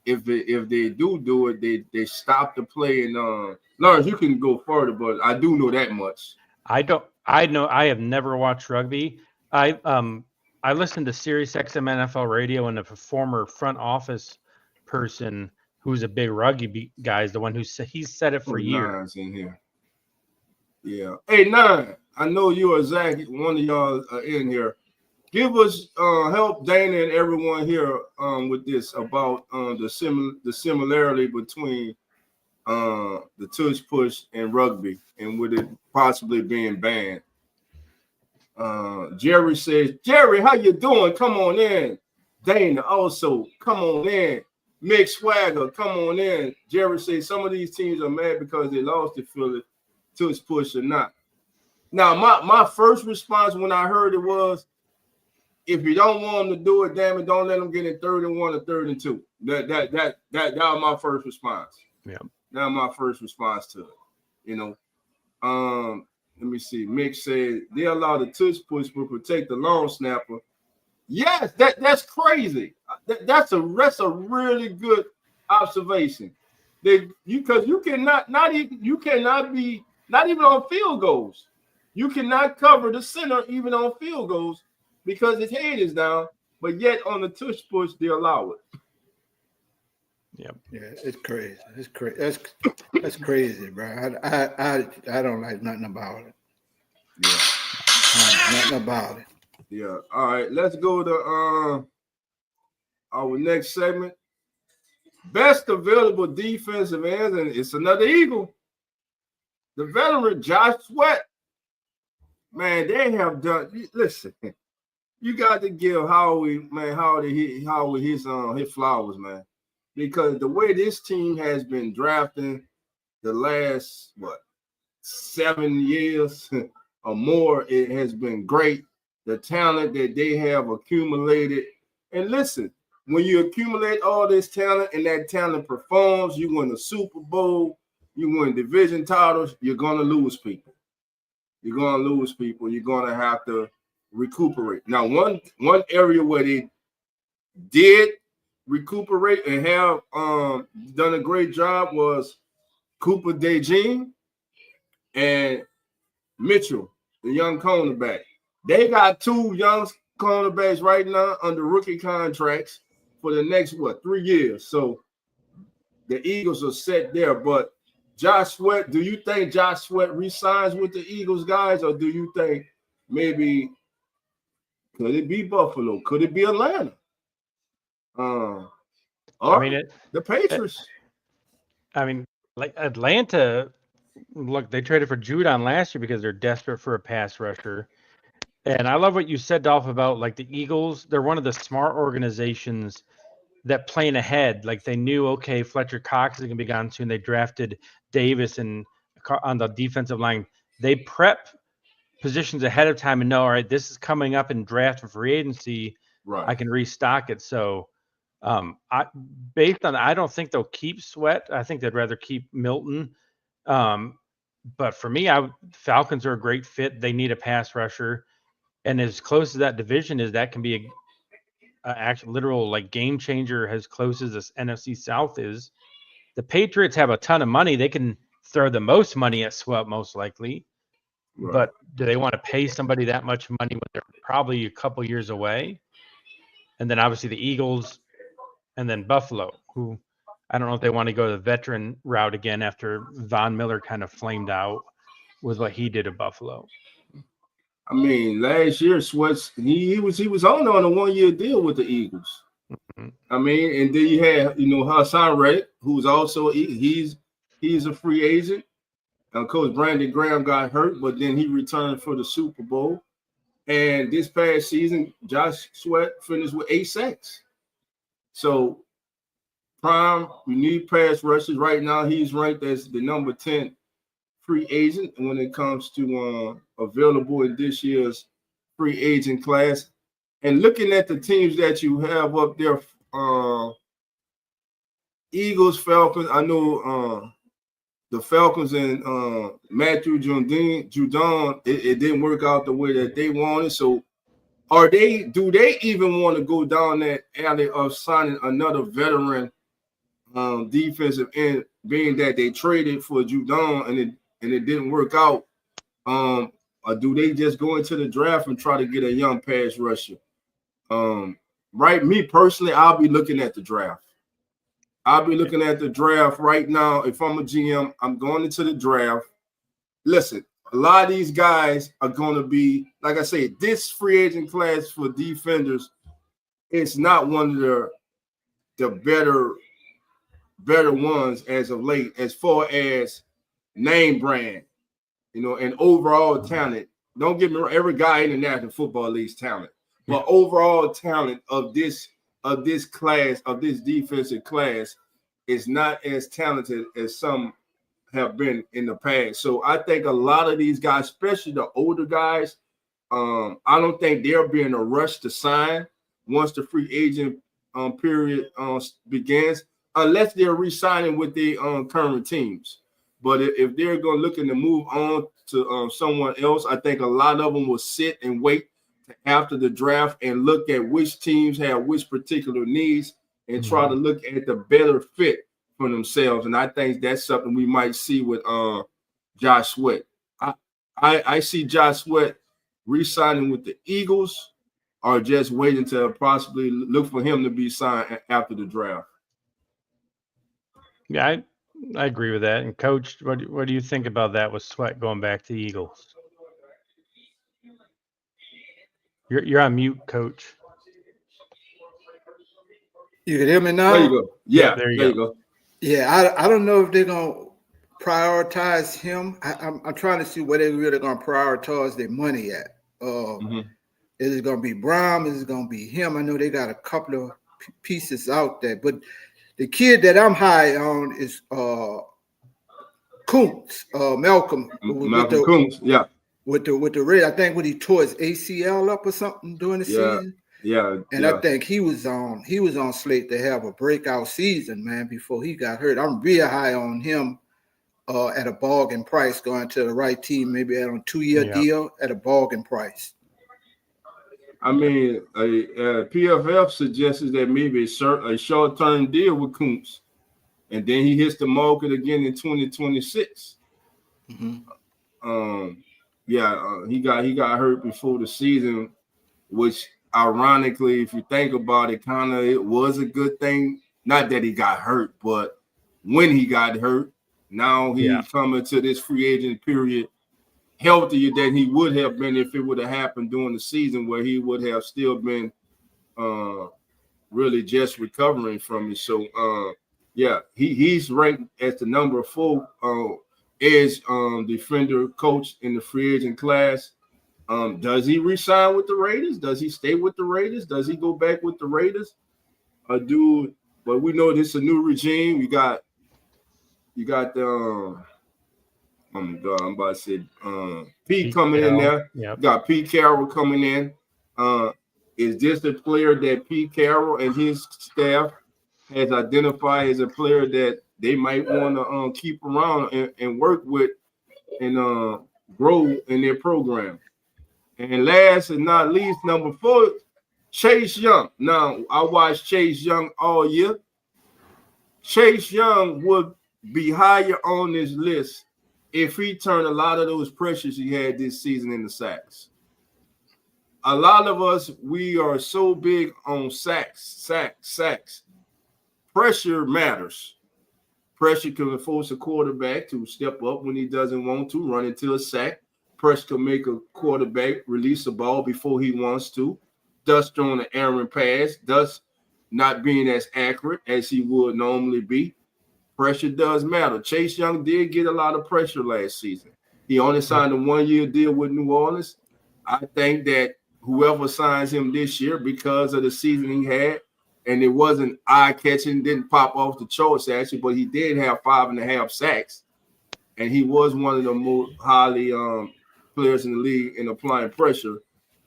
[SPEAKER 2] if they do it, they stop the play. And Lawrence, you can go further, but I do know that much.
[SPEAKER 3] I have never watched rugby. I listened to Sirius XM NFL radio, and a former front office person who's a big rugby guy is the one he's said it for years.
[SPEAKER 2] In here. Yeah. Hey, Nine, I know you or Zach, one of y'all are in here. Give us help Dana and everyone here with this about the similarity between the tush push and rugby and with it possibly being banned. Jerry says, Jerry, how you doing? Come on in. Dana also, come on in. Mick Swagger, come on in. Jerry says some of these teams are mad because they lost to Philly, tush push or not. Now, my first response when I heard it was, if you don't want them to do it, damn it, don't let them get in 3rd and 1 or 3rd and 2. That was my first response.
[SPEAKER 3] Yeah.
[SPEAKER 2] That was my first response to it. Let me see. Mick said they allow the tush push to protect the long snapper. Yes, that's crazy. That's a really good observation. Because you cannot be not even on field goals. You cannot cover the center even on field goals because his head is down, but yet on the tush push they allow it.
[SPEAKER 3] Yep.
[SPEAKER 1] Yeah, it's crazy. It's crazy. That's crazy, bro. I don't like nothing about it.
[SPEAKER 2] Yeah.
[SPEAKER 1] Nothing about it.
[SPEAKER 2] Yeah. All right. Let's go to our next segment. Best available defensive ends, and it's another Eagle. The veteran Josh Sweat, man, they have done. Listen, you got to give Howard his flowers, man, because the way this team has been drafting the last 7 years or more, it has been great. The talent that they have accumulated, and listen, when you accumulate all this talent and that talent performs, you win the Super Bowl, you win division titles, you're gonna lose people. You're gonna have to recuperate. Now, one area where they did recuperate and have done a great job was Cooper DeJean and Mitchell, the young cornerback. They got 2 young cornerbacks right now under rookie contracts for the next 3 years. So the Eagles are set there. But Josh Sweat, do you think Josh Sweat resigns with the Eagles guys, or do you think maybe could it be Buffalo? Could it be Atlanta? Or the Patriots?
[SPEAKER 3] Like Atlanta, look, they traded for Judon last year because they're desperate for a pass rusher. And I love what you said, Dolph, about like the Eagles. They're one of the smart organizations that plan ahead. Like they knew, okay, Fletcher Cox is going to be gone soon. They drafted Davis and on the defensive line. They prep positions ahead of time and know, all right, this is coming up in draft for free agency. Right. I can restock it. So I don't think they'll keep Sweat. I think they'd rather keep Milton. But for me, Falcons are a great fit. They need a pass rusher. And as close as that division is, that can be a actual literal like game changer as close as this NFC South is. The Patriots have a ton of money. They can throw the most money at Sweat most likely. Right. But do they want to pay somebody that much money when they're probably a couple years away? And then obviously the Eagles and then Buffalo, who I don't know if they want to go the veteran route again after Von Miller kind of flamed out with what he did at Buffalo.
[SPEAKER 2] I mean, last year Sweats he was on a 1-year deal with the Eagles. Mm-hmm. I mean, and then you had Hassan Reddick, who's also he's a free agent. Coach Brandon Graham got hurt, but then he returned for the Super Bowl. And this past season, Josh Sweat finished with 8 sacks. So prime, we need pass rushers. Right now, he's ranked as the number 10 free agent when it comes to available in this year's free agent class. And looking at the teams that you have up there, Eagles, Falcons, I know the Falcons and Matthew Judon, it didn't work out the way that they wanted. So do they even want to go down that alley of signing another veteran defensive end, being that they traded for Judon and it didn't work out? Or do they just go into the draft and try to get a young pass rusher? Right, me personally, I'll be looking at the draft. Right now. If I'm a GM, I'm going into the draft. Listen, a lot of these guys are going to be, like I say, this free agent class for defenders, it's not one of the better ones as of late, as far as name brand, and overall talent. Don't get me wrong, every guy in the National Football League's talent, but overall talent of this class, of this defensive class, is not as talented as some have been in the past. So I think a lot of these guys, especially the older guys, I don't think they'll be in a rush to sign once the free agent period begins, unless they're re-signing with their current teams. But if they're going to looking to move on to someone else, I think a lot of them will sit and wait after the draft and look at which teams have which particular needs and try to look at the better fit for themselves. And I think that's something we might see with Josh Sweat. I see Josh Sweat re-signing with the Eagles, or just waiting to possibly look for him to be signed after the draft.
[SPEAKER 3] Yeah, I agree with that. And Coach, what do you think about that with Sweat going back to the Eagles? You're on mute, Coach.
[SPEAKER 1] You can hear me now?
[SPEAKER 2] There you go. Yeah, there you go.
[SPEAKER 1] Yeah, I don't know if they're going to prioritize him. I'm trying to see where they really going to prioritize their money at. Is it going to be Brown? Is it going to be him? I know they got a couple of pieces out there, but the kid that I'm high on is Kuntz, Malcolm.
[SPEAKER 2] Malcolm Kuntz, yeah.
[SPEAKER 1] With the Red, I think when he tore his ACL up or something during the season.
[SPEAKER 2] Yeah.
[SPEAKER 1] And I think he was on slate to have a breakout season, man, before he got hurt. I'm real high on him at a bargain price, going to the right team, maybe at a 2-year deal at a bargain price.
[SPEAKER 2] I mean, PFF suggests that maybe a short-term deal with Kuntz, and then he hits the market again in 2026. He got hurt before the season, which ironically, if you think about it, it was a good thing. Not that he got hurt, but when he got hurt, now he's coming to this free agent period healthier than he would have been if it would have happened during the season, where he would have still been really just recovering from it. So he's ranked as the number 4 edge defender coach in the free agent class. Does he resign with the Raiders? Does he stay with the Raiders? Does he go back with the Raiders? But we know this is a new regime. You got the I'm about to say Pete coming in there. Yep. You got Pete Carroll coming in. Is this the player that Pete Carroll and his staff has identified as a player that they might want to keep around and work with and grow in their program? And last and not least, number 4, Chase Young. Now, I watched Chase Young all year. Chase Young would be higher on this list if he turned a lot of those pressures he had this season into sacks. A lot of us, we are so big on sacks. Pressure matters. Pressure can force a quarterback to step up when he doesn't want to, run into a sack. Pressure can make a quarterback release a ball before he wants to, thus throwing an errant pass, thus not being as accurate as he would normally be. Pressure does matter. Chase Young did get a lot of pressure last season. He only signed a 1-year deal with New Orleans. I think that whoever signs him this year, because of the season he had, and it wasn't eye-catching, didn't pop off the charts actually, but he did have 5.5 sacks, and he was one of the most highly players in the league in applying pressure.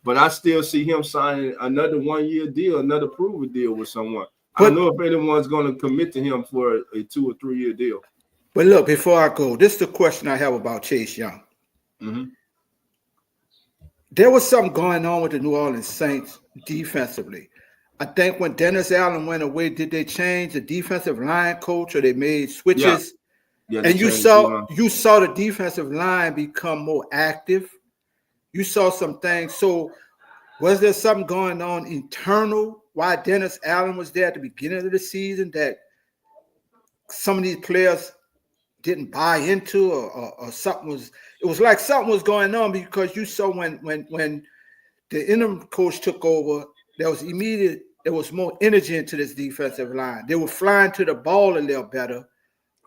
[SPEAKER 2] But I still see him signing another 1-year deal, another proven deal with someone. I don't know if anyone's going to commit to him for a 2 or 3 year deal.
[SPEAKER 1] But look, before I go, this is the question I have about Chase Young. There was something going on with the New Orleans Saints defensively. I think when Dennis Allen went away, did they change the defensive line coach, or they made switches? Yeah, and you saw the defensive line become more active. You saw some things. So was there something going on internal why Dennis Allen was there at the beginning of the season that some of these players didn't buy into, or something was? It was like something was going on, because you saw when the interim coach took over, there was more energy into this defensive line. They were flying to the ball a little better.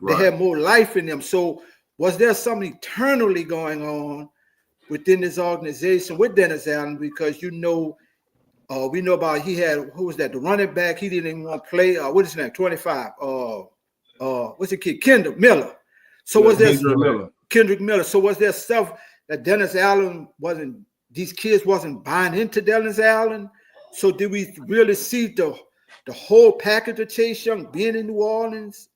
[SPEAKER 1] Right. They had more life in them. So was there something internally going on within this organization with Dennis Allen? Because we know about, he had, who was that, the running back, he didn't even want to play. What is his name? 25. What's the kid? Kendrick Miller. So was there Kendrick Miller? So was there stuff that Dennis Allen these kids wasn't buying into Dennis Allen? So did we really see the whole package of Chase Young being in New Orleans?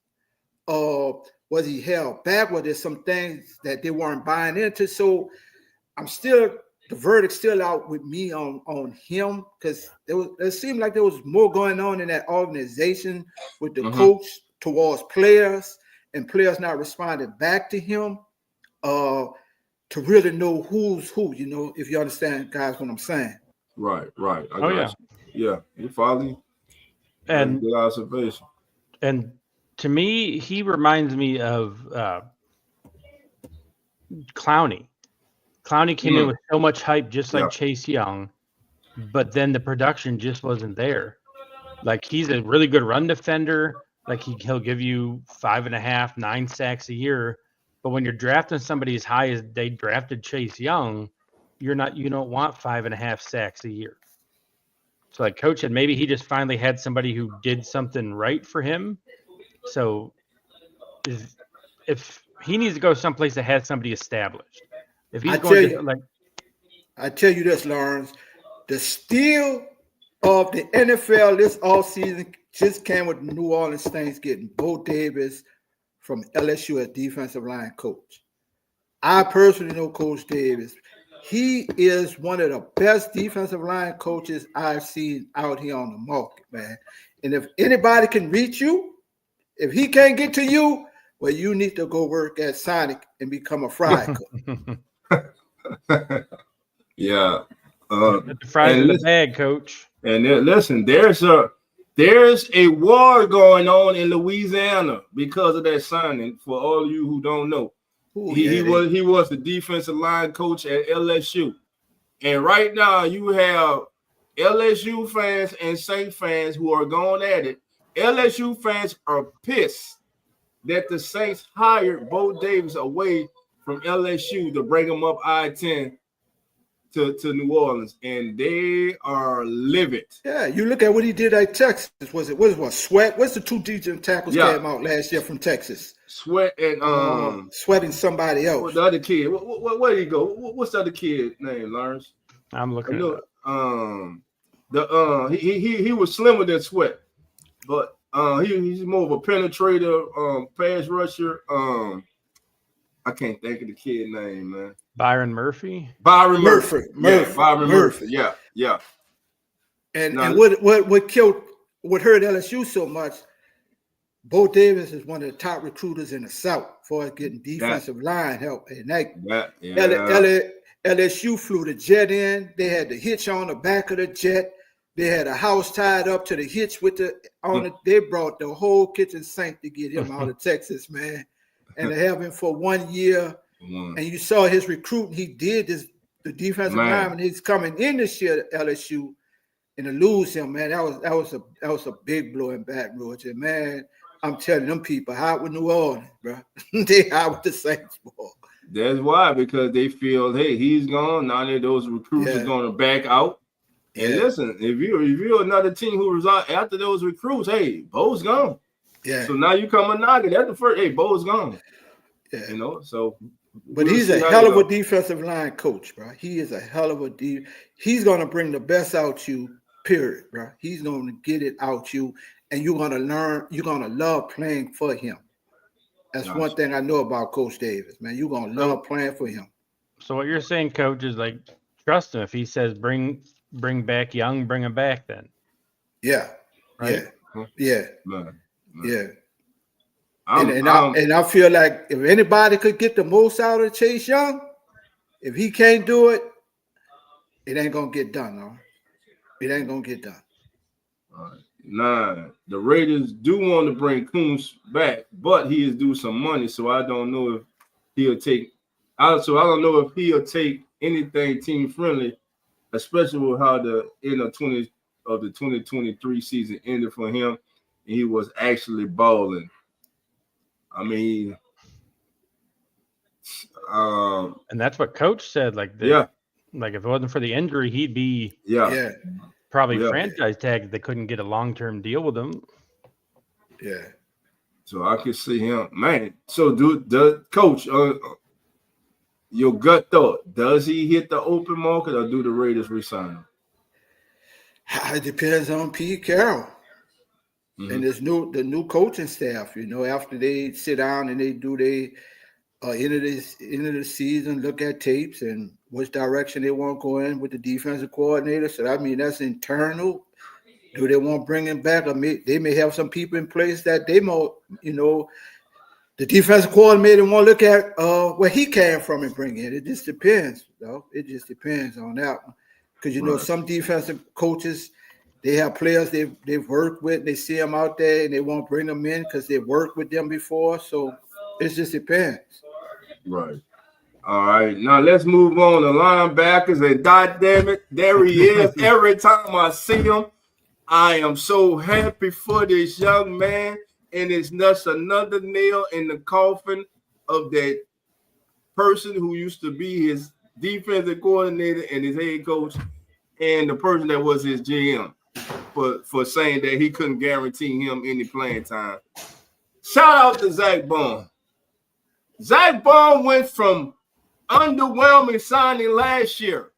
[SPEAKER 1] Was he held back? Were there some things that they weren't buying into? So the verdict's still out with me on him, because it seemed like there was more going on in that organization with the coach towards players, and players not responding back to him to really know who's who, if you understand, guys, what I'm saying.
[SPEAKER 2] Right. Yeah, you follow me?
[SPEAKER 3] And
[SPEAKER 2] good observation.
[SPEAKER 3] And to me, he reminds me of Clowney. Clowney came in with so much hype, just like Chase Young, but then the production just wasn't there. Like, he's a really good run defender. Like, he'll give you 5.5, 9 sacks a year, But when you're drafting somebody as high as they drafted Chase Young, you don't want 5.5 sacks a year. So like Coach said, maybe he just finally had somebody who did something right for him. So if he needs to go someplace that has somebody established, if he's
[SPEAKER 1] I tell you this, Lawrence, the steal of the NFL this offseason just came with New Orleans Saints getting Bo Davis from LSU as defensive line coach. I personally know Coach Davis. He is one of the best defensive line coaches I've seen out here on the market, man. And if anybody can reach you, if he can't get to you, well, you need to go work at Sonic and become a fry cook.
[SPEAKER 2] Yeah.
[SPEAKER 3] The fries in the bag, Coach.
[SPEAKER 2] And listen, there's a war going on in Louisiana because of that signing. For all of you who don't know, he was the defensive line coach at LSU, and right now you have LSU fans and Saint fans who are going at it. LSU fans are pissed that the Saints hired Bo Davis away from LSU to bring him up I-10 to New Orleans, and they are livid. Yeah,
[SPEAKER 1] you look at what he did at Texas. What Sweat? What's the two defensive tackles came out last year from Texas?
[SPEAKER 2] Sweat and
[SPEAKER 1] Sweat and somebody else.
[SPEAKER 2] The other kid. Where did he go? What's the other kid name, Lawrence?
[SPEAKER 3] I'm looking.
[SPEAKER 2] He was slimmer than Sweat, but he's more of a penetrator, pass rusher. I can't think of the kid name, man.
[SPEAKER 3] Byron Murphy.
[SPEAKER 2] Byron Murphy. Yeah.
[SPEAKER 1] And what hurt LSU so much, Bo Davis is one of the top recruiters in the South for getting defensive line help. And LSU flew the jet in. They had the hitch on the back of the jet. They had a house tied up to the hitch They brought the whole kitchen sink to get him out of Texas, man. And to have him for 1 year. And you saw his recruiting. He did the defensive lineman. He's coming in this year to LSU, and to lose him, man, that was a big blow in Baton Rouge. And man, I'm telling them people, hot with New Orleans, bro. They hot with the Saints, boy.
[SPEAKER 2] That's why, because they feel, hey, he's gone. Now that those recruits are going to back out. And listen, if you're another team who reside after those recruits, hey, Bo's gone. Yeah. So now you come a knocking. That's the first. Hey, Bo's gone. Yeah. So.
[SPEAKER 1] But he's a hell of a defensive line coach, bro. He is a hell of a He's going to bring the best out you, period, bro. He's going to get it out you, and you're going to learn. You're going to love playing for him. That's one thing I know about Coach Davis, man. You're going to love playing for him.
[SPEAKER 3] So what you're saying, Coach, is like trust him. If he says bring back Young, bring him back then.
[SPEAKER 1] Yeah.
[SPEAKER 3] Right?
[SPEAKER 1] Yeah. And I feel like if anybody could get the most out of Chase Young, if he can't do it, it ain't gonna get done. No, it ain't gonna get done.
[SPEAKER 2] All right. Nah, the Raiders do want to bring Coons back, but he is due some money, so I don't know if he'll take. Also, I don't know if he'll take anything team friendly, especially with how the end of the 2023 season ended for him, and he was actually balling. I mean,
[SPEAKER 3] and that's what Coach said. Like, like if it wasn't for the injury, he'd be probably franchise tagged. They couldn't get a long-term deal with him.
[SPEAKER 1] Yeah.
[SPEAKER 2] So I could see him, man. So Coach, your gut thought, does he hit the open market or do the Raiders resign him?
[SPEAKER 1] It depends on Pete Carroll. And the new coaching staff, after they sit down and they do end of the season, look at tapes and which direction they want to go in with the defensive coordinator. So I mean, that's internal. Do they want to bring him back? Or they may have some people in place that they more, the defensive coordinator want to look at where he came from and bring in. It just depends, though. It just depends on that one. Because some defensive coaches, they have players they've worked with. They see them out there, and they won't bring them in because they've worked with them before. So it just depends.
[SPEAKER 2] Right. All right. Now let's move on to linebackers. And God damn it, there he is. Every time I see him, I am so happy for this young man. And it's just another nail in the coffin of that person who used to be his defensive coordinator and his head coach, and the person that was his GM for saying that he couldn't guarantee him any playing time. Shout out to Zach Bond. Zach Bond went from underwhelming signing last year.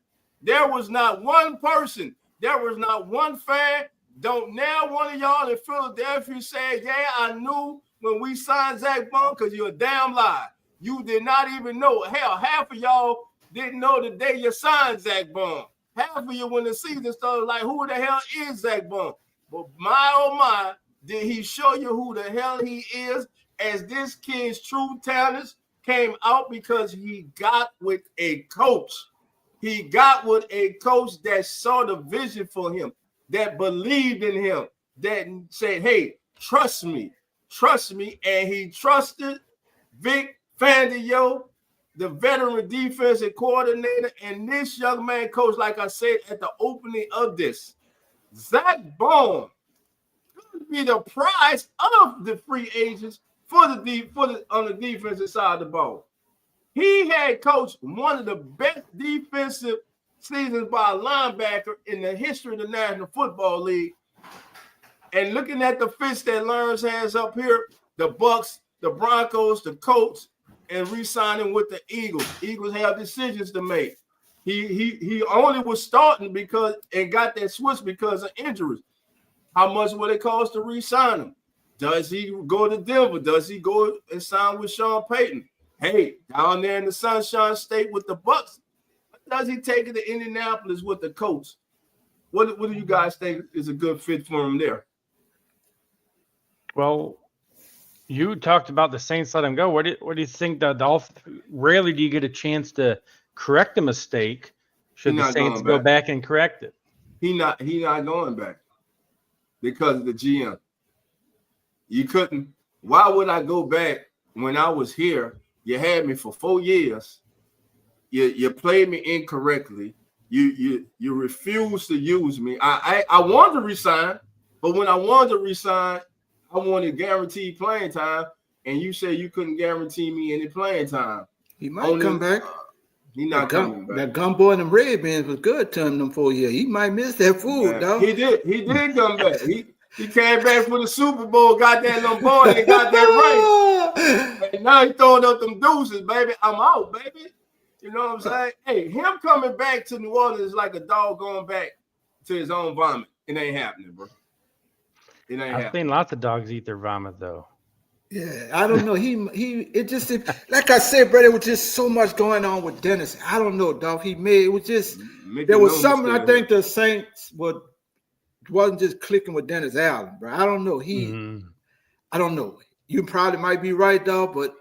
[SPEAKER 2] There was not one person, there was not one fan. Don't now one of y'all in Philadelphia say, yeah, I knew when we signed Zach Bond, because you're a damn lie. You did not even know. Hell, half of y'all didn't know the day you signed Zach Bond. Half of you, when the season started, like, who the hell is Zach Bond? But my, oh my, did he show you who the hell he is, as this kid's true talents came out because he got with a coach. He got with a coach that saw the vision for him, that believed in him, that said, hey, trust me, and he trusted Vic Fangio, the veteran defensive coordinator, and this young man coach, like I said at the opening of this, Zach Bond could be the prize of the free agents on the defensive side of the ball. He had coached one of the best defensive seasons by a linebacker in the history of the National Football League. And looking at the fits that Lawrence has up here, the Bucks, the Broncos, the Colts, and re-signing with the Eagles. Eagles have decisions to make. He only was starting because and got that switch because of injuries. How much will it cost to re-sign him? Does he go to Denver? Does he go and sign with Sean Payton? Hey, down there in the Sunshine State with the Bucks, does he take it to Indianapolis with the Colts? What do you guys think is a good fit for him there?
[SPEAKER 3] Well, you talked about the Saints let him go. What do you think the Dolphins? Rarely do you get a chance to correct a mistake. Should the Saints go back and correct it?
[SPEAKER 2] He not going back because of the GM. You couldn't. Why would I go back when I was here? You had me for 4 years. You played me incorrectly. You refused to use me. I wanted to resign, but when I wanted to resign, I wanted guaranteed playing time, and you said you couldn't guarantee me any playing time.
[SPEAKER 1] He might come back.
[SPEAKER 2] He's not coming back.
[SPEAKER 1] That gumbo and them Red Bands was good to him them 4 years. He might miss that food, dog.
[SPEAKER 2] He did come back. He came back for the Super Bowl, got that Lombardi, and got that ring. And now he throwing up them deuces, baby. I'm out, baby. You know what I'm saying? Hey, him coming back to New Orleans is like a dog going back to his own vomit. It ain't happening, bro. It ain't happening.
[SPEAKER 3] I've seen lots of dogs eat their vomit, though.
[SPEAKER 1] Yeah, I don't know. It just like I said, brother, there was just so much going on with Dennis. I don't know, dog. It was just there was something. I think the Saints wasn't just clicking with Dennis Allen, bro. I don't know. I don't know. You probably might be right, though, but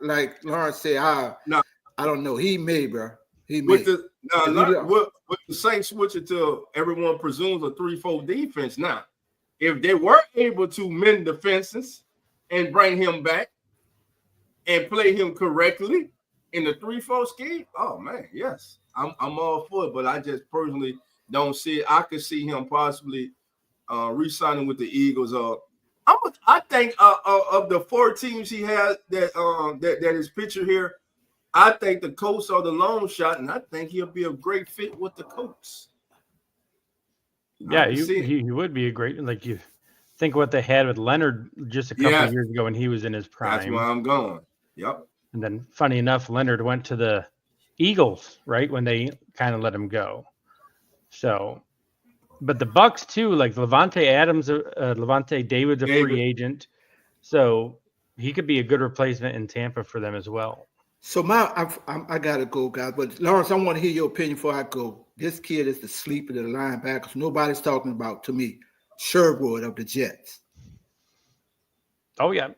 [SPEAKER 1] like Lawrence said, I don't know. He may, bro. He may. With the Saints switching to everyone presumes a 3-4 defense now. If they were able to mend the fences and bring him back and play him correctly in the 3-4 scheme, oh man, yes, I'm all for it. But I just personally don't see it. I could see him possibly re-signing with the Eagles. I think of the 4 teams he has that is pictured here, I think the Colts are the long shot, and I think he'll be a great fit with the Colts.
[SPEAKER 3] Yeah, he would be a great, like, you think what they had with Leonard just a couple of years ago when he was in his prime.
[SPEAKER 2] That's where I'm going. Yep.
[SPEAKER 3] And then, funny enough, Leonard went to the Eagles, right, when they kind of let him go. So, but the Bucks too, like Levante David's a free agent, so he could be a good replacement in Tampa for them as well.
[SPEAKER 1] So I gotta go, guys. But Lawrence, I want to hear your opinion before I go. This kid is the sleeper of the linebackers. Nobody's talking about, to me, Sherwood of the Jets.
[SPEAKER 3] Oh yeah,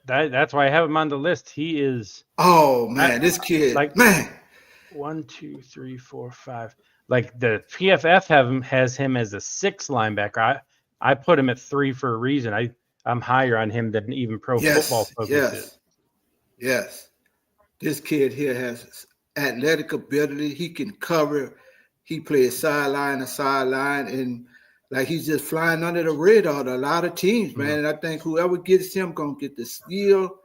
[SPEAKER 3] that's why I have him on the list. He is.
[SPEAKER 1] Oh man, this kid, like, man.
[SPEAKER 3] 1, 2, 3, 4, 5. Like the PFF has him as a 6 linebacker. I put him at 3 for a reason. I'm higher on him than even Pro Football Focus is.
[SPEAKER 1] Yes. This kid here has athletic ability. He can cover. He plays sideline to sideline, and like he's just flying under the radar to a lot of teams, man. And I think whoever gets him gonna get the steal.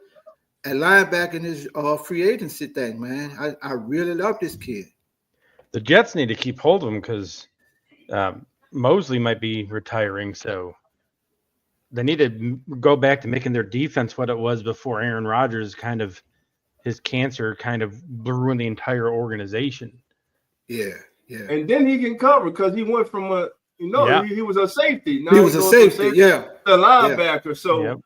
[SPEAKER 1] at linebacker in this free agency thing, man. I really love this kid.
[SPEAKER 3] The Jets need to keep hold of him because Mosley might be retiring, so they need to go back to making their defense what it was before Aaron Rodgers his cancer kind of ruined the entire organization.
[SPEAKER 1] Yeah, yeah.
[SPEAKER 2] And then he can cover because he went from he was a safety. Now
[SPEAKER 1] he was a safety,
[SPEAKER 2] a linebacker.
[SPEAKER 1] Yeah.
[SPEAKER 2] So,
[SPEAKER 3] yep.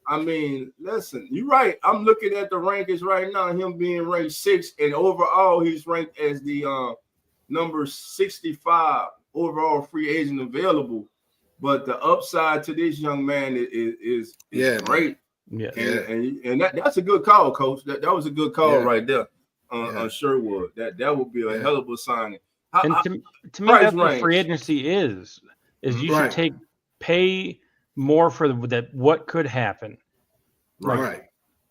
[SPEAKER 2] I mean, listen, you're right. I'm looking at the rankings right now, him being ranked 6th, and overall he's ranked as the number 65 overall free agent available. But the upside to this young man is great.
[SPEAKER 3] Yeah.
[SPEAKER 2] And that's a good call, Coach. That was a good call right there on Sherwood. That would be a hell of a signing.
[SPEAKER 3] And to me, that's what free agency is you should pay more for that what could happen.
[SPEAKER 1] Right.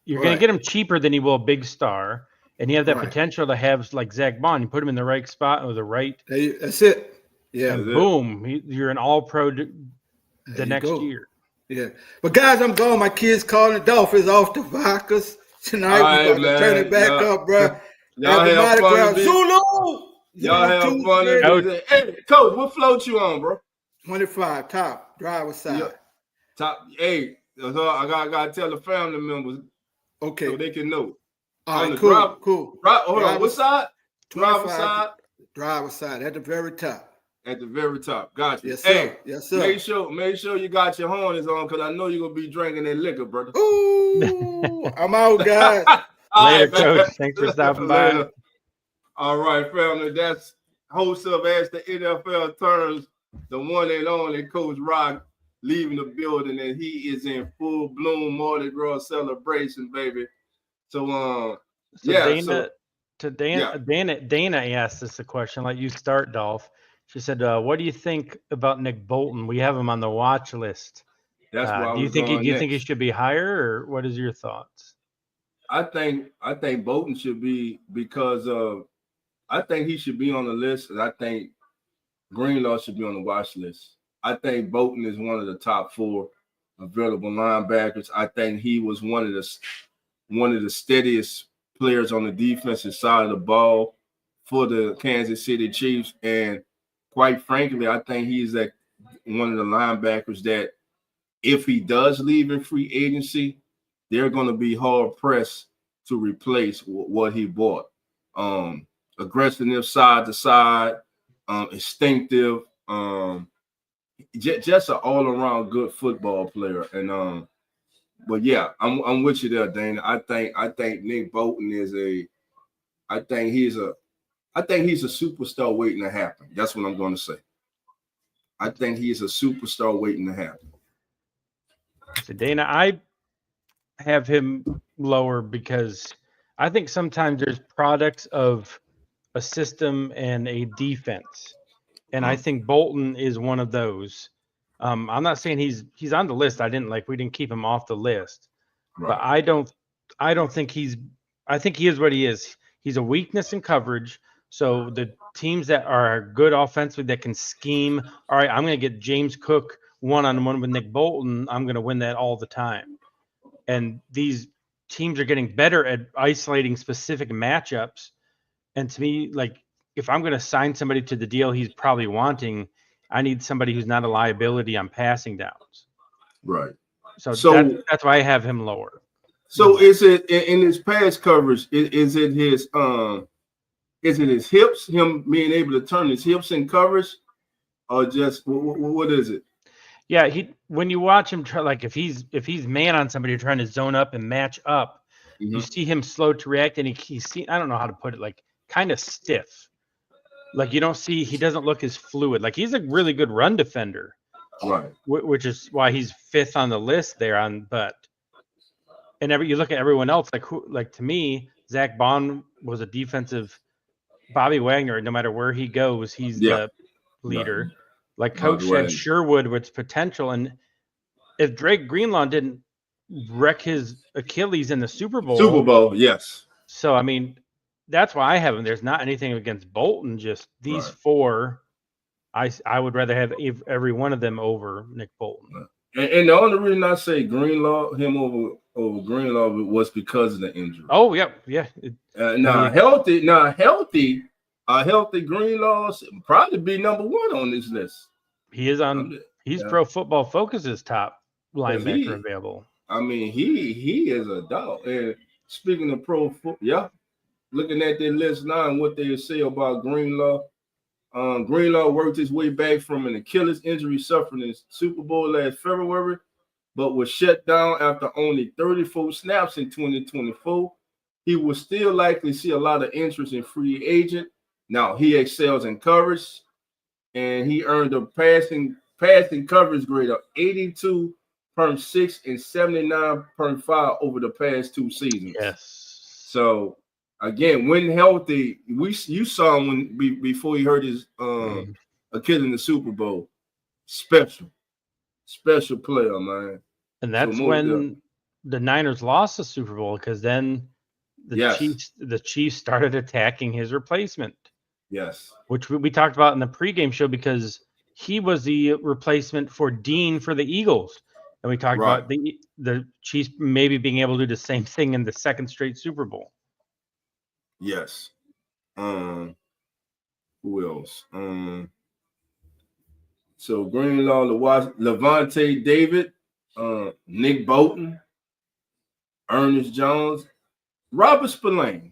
[SPEAKER 3] You're going to get him cheaper than you will a big star, and you have that potential to have like Zach Bond. You put him in the right spot with the right.
[SPEAKER 1] That's it. Yeah.
[SPEAKER 3] And boom, you're an all-pro the next year.
[SPEAKER 1] Yeah. But guys, I'm going. My kids calling. Dolphins off the Vikings tonight. We're going to turn it back up, bro.
[SPEAKER 2] Y'all have fun.
[SPEAKER 1] Zulu.
[SPEAKER 2] Y'all have fun. Hey, Coach, what float you on, bro?
[SPEAKER 1] 25 top driver's side.
[SPEAKER 2] Yeah. Top. Hey, so I gotta tell the family members.
[SPEAKER 1] Okay.
[SPEAKER 2] So they can know.
[SPEAKER 1] All right, cool.
[SPEAKER 2] Hold on. What side?
[SPEAKER 1] Driver's side. Driver's side at the very top.
[SPEAKER 2] At the very top. Gotcha.
[SPEAKER 1] Yes, sir.
[SPEAKER 2] Hey,
[SPEAKER 1] yes, sir.
[SPEAKER 2] Make sure you got your harness on because I know you're gonna be drinking that liquor, brother.
[SPEAKER 1] Ooh, I'm out, guys.
[SPEAKER 3] Later, Coach. Thanks for stopping by.
[SPEAKER 2] All right, family. That's host of As the NFL Turns, the one and only Coach Rock leaving the building, and he is in full bloom Mardi Gras celebration, baby. So,
[SPEAKER 3] Dana asked us a question. Like you start, Dolph. She said, "What do you think about Nick Bolton? We have him on the watch list.
[SPEAKER 2] That's why
[SPEAKER 3] do you think he should be higher, or what is your thoughts?"
[SPEAKER 2] I think Bolton should be because I think he should be on the list, and I think Greenlaw should be on the watch list. I think Bolton is one of the top 4 available linebackers. I think he was one of the steadiest players on the defensive side of the ball for the Kansas City Chiefs, and quite frankly, I think he's like one of the linebackers that if he does leave in free agency, they're going to be hard pressed to replace what he bought. Aggressiveness side to side, instinctive, just an all around good football player. And but yeah, I'm with you there, Dana. I think Nick Bolton is I think he's a superstar waiting to happen. That's what I'm going to say. I think he's a superstar waiting to happen.
[SPEAKER 3] So Dana, I have him lower because I think sometimes there's products of a system and a defense. And I think Bolton is one of those. I'm not saying he's on the list. We didn't keep him off the list. Right. But I don't think I think he is what he is. He's a weakness in coverage. So the teams that are good offensively that can scheme, all right, I'm going to get James Cook one-on-one with Nick Bolton. I'm going to win that all the time. And these teams are getting better at isolating specific matchups. And to me, like, if I'm going to sign somebody to the deal he's probably wanting, I need somebody who's not a liability on passing downs.
[SPEAKER 2] Right.
[SPEAKER 3] So that's why I have him lower.
[SPEAKER 2] So is it in his pass coverage? Is it his hips? Him being able to turn his hips in coverage, or just what is it?
[SPEAKER 3] Yeah, when you watch him try, like if he's man on somebody trying to zone up and match up, you see him slow to react, and he's I don't know how to put it, like kind of stiff. Like he doesn't look as fluid. Like he's a really good run defender,
[SPEAKER 2] right?
[SPEAKER 3] Which is why he's 5th on the list there. You look at everyone else, to me, Zach Bond was a defensive. Bobby Wagner, no matter where he goes, he's the leader. Right. Like Coach said, Sherwood with potential, and if Drake Greenlaw didn't wreck his Achilles in the Super Bowl,
[SPEAKER 2] yes.
[SPEAKER 3] So I mean, that's why I have him. There's not anything against Bolton. Just these 4, I would rather have every one of them over Nick Bolton.
[SPEAKER 2] And the only reason I say Greenlaw, him over Greenlaw was because of the injury.
[SPEAKER 3] Oh, yeah.
[SPEAKER 2] A healthy Greenlaws probably be number one on this list.
[SPEAKER 3] He is on. He's Pro Football Focus's top linebacker available.
[SPEAKER 2] I mean, he is a dog. And speaking of pro football, looking at their list now and what they say about Greenlaw. Greenlaw worked his way back from an Achilles injury suffered in Super Bowl last February, but was shut down after only 34 snaps in 2024. He will still likely see a lot of interest in free agent. Now, he excels in coverage, and he earned a passing coverage grade of 82.6 and 79.5 over the past 2 seasons.
[SPEAKER 3] Yes.
[SPEAKER 2] So, again, when healthy, you saw him before he hurt his Achilles in the Super Bowl. Special player, man.
[SPEAKER 3] And that's when the Niners lost the Super Bowl, because then the Chiefs started attacking his replacement.
[SPEAKER 2] Yes.
[SPEAKER 3] Which we talked about in the pregame show, because he was the replacement for Dean for the Eagles. And we talked about the Chiefs maybe being able to do the same thing in the second straight Super Bowl.
[SPEAKER 2] Yes. Who else? So Greenlaw, Levante David, Nick Bolton, Ernest Jones, Robert Spillane.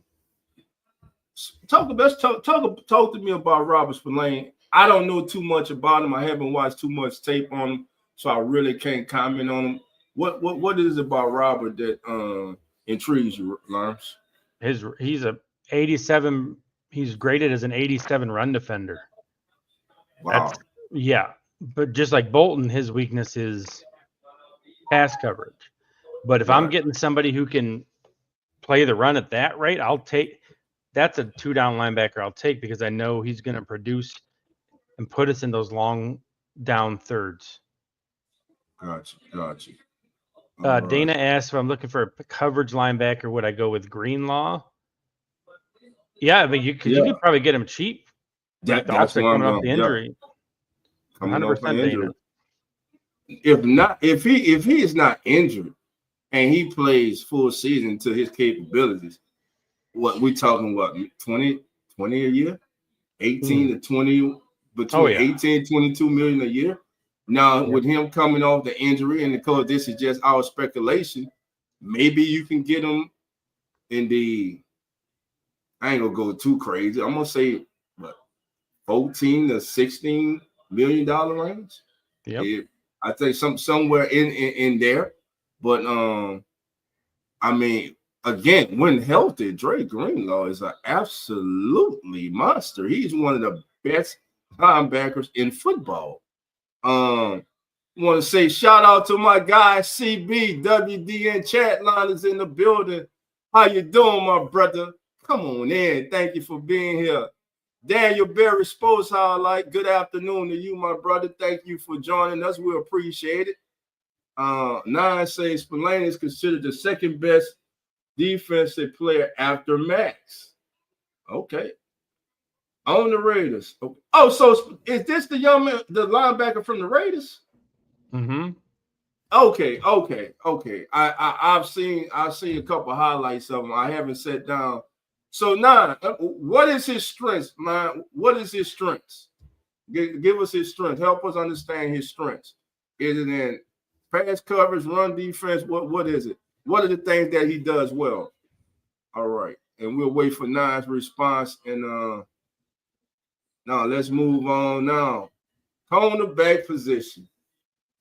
[SPEAKER 2] Talk to me about Robert Spillane. I don't know too much about him. I haven't watched too much tape on him, so I really can't comment on him. What is it about Robert that intrigues you, Lawrence?
[SPEAKER 3] He's a 87. He's graded as an 87 run defender.
[SPEAKER 2] Wow.
[SPEAKER 3] But just like Bolton, his weakness is pass coverage. But if I'm getting somebody who can play the run at that rate, I'll take. That's a 2-down linebacker I'll take, because I know he's going to produce and put us in those long down thirds.
[SPEAKER 2] Gotcha.
[SPEAKER 3] Dana asked if I'm looking for a coverage linebacker, would I go with Greenlaw? Yeah, but you could probably get him cheap.
[SPEAKER 2] That's why
[SPEAKER 3] coming off the injury. 100% Dana.
[SPEAKER 2] If he is not injured and he plays full season to his capabilities, what we talking about, 20 a year, 18 to 20, between 18 and 22 million a year. Now, with him coming off the injury, and because this is just our speculation, maybe you can get him in the, I ain't gonna go too crazy, I'm gonna say what, 14 to 16 million dollar range. I think somewhere in there. But I mean, again, when healthy, Dre Greenlaw is an absolutely monster. He's one of the best linebackers in football. Want to say shout out to my guy CB WDN chat line is in the building. How you doing, my brother? Come on in. Thank you for being here. Daniel Berry Sports Highlight. Good afternoon to you, my brother. Thank you for joining us. We appreciate it. Nine says Spillane is considered the second best defensive player after Max. Okay. On the Raiders. Oh, so is this the young man, the linebacker from the Raiders?
[SPEAKER 3] Mm-hmm.
[SPEAKER 2] Okay. I've seen a couple highlights of him. I haven't sat down. So now, what is his strengths, man? What is his strengths? Give us his strengths. Help us understand his strengths. Is it in pass coverage, run defense? What is it? What are the things that he does well? All right. And we'll wait for Nine's response. And now let's move on now. Cornerback position.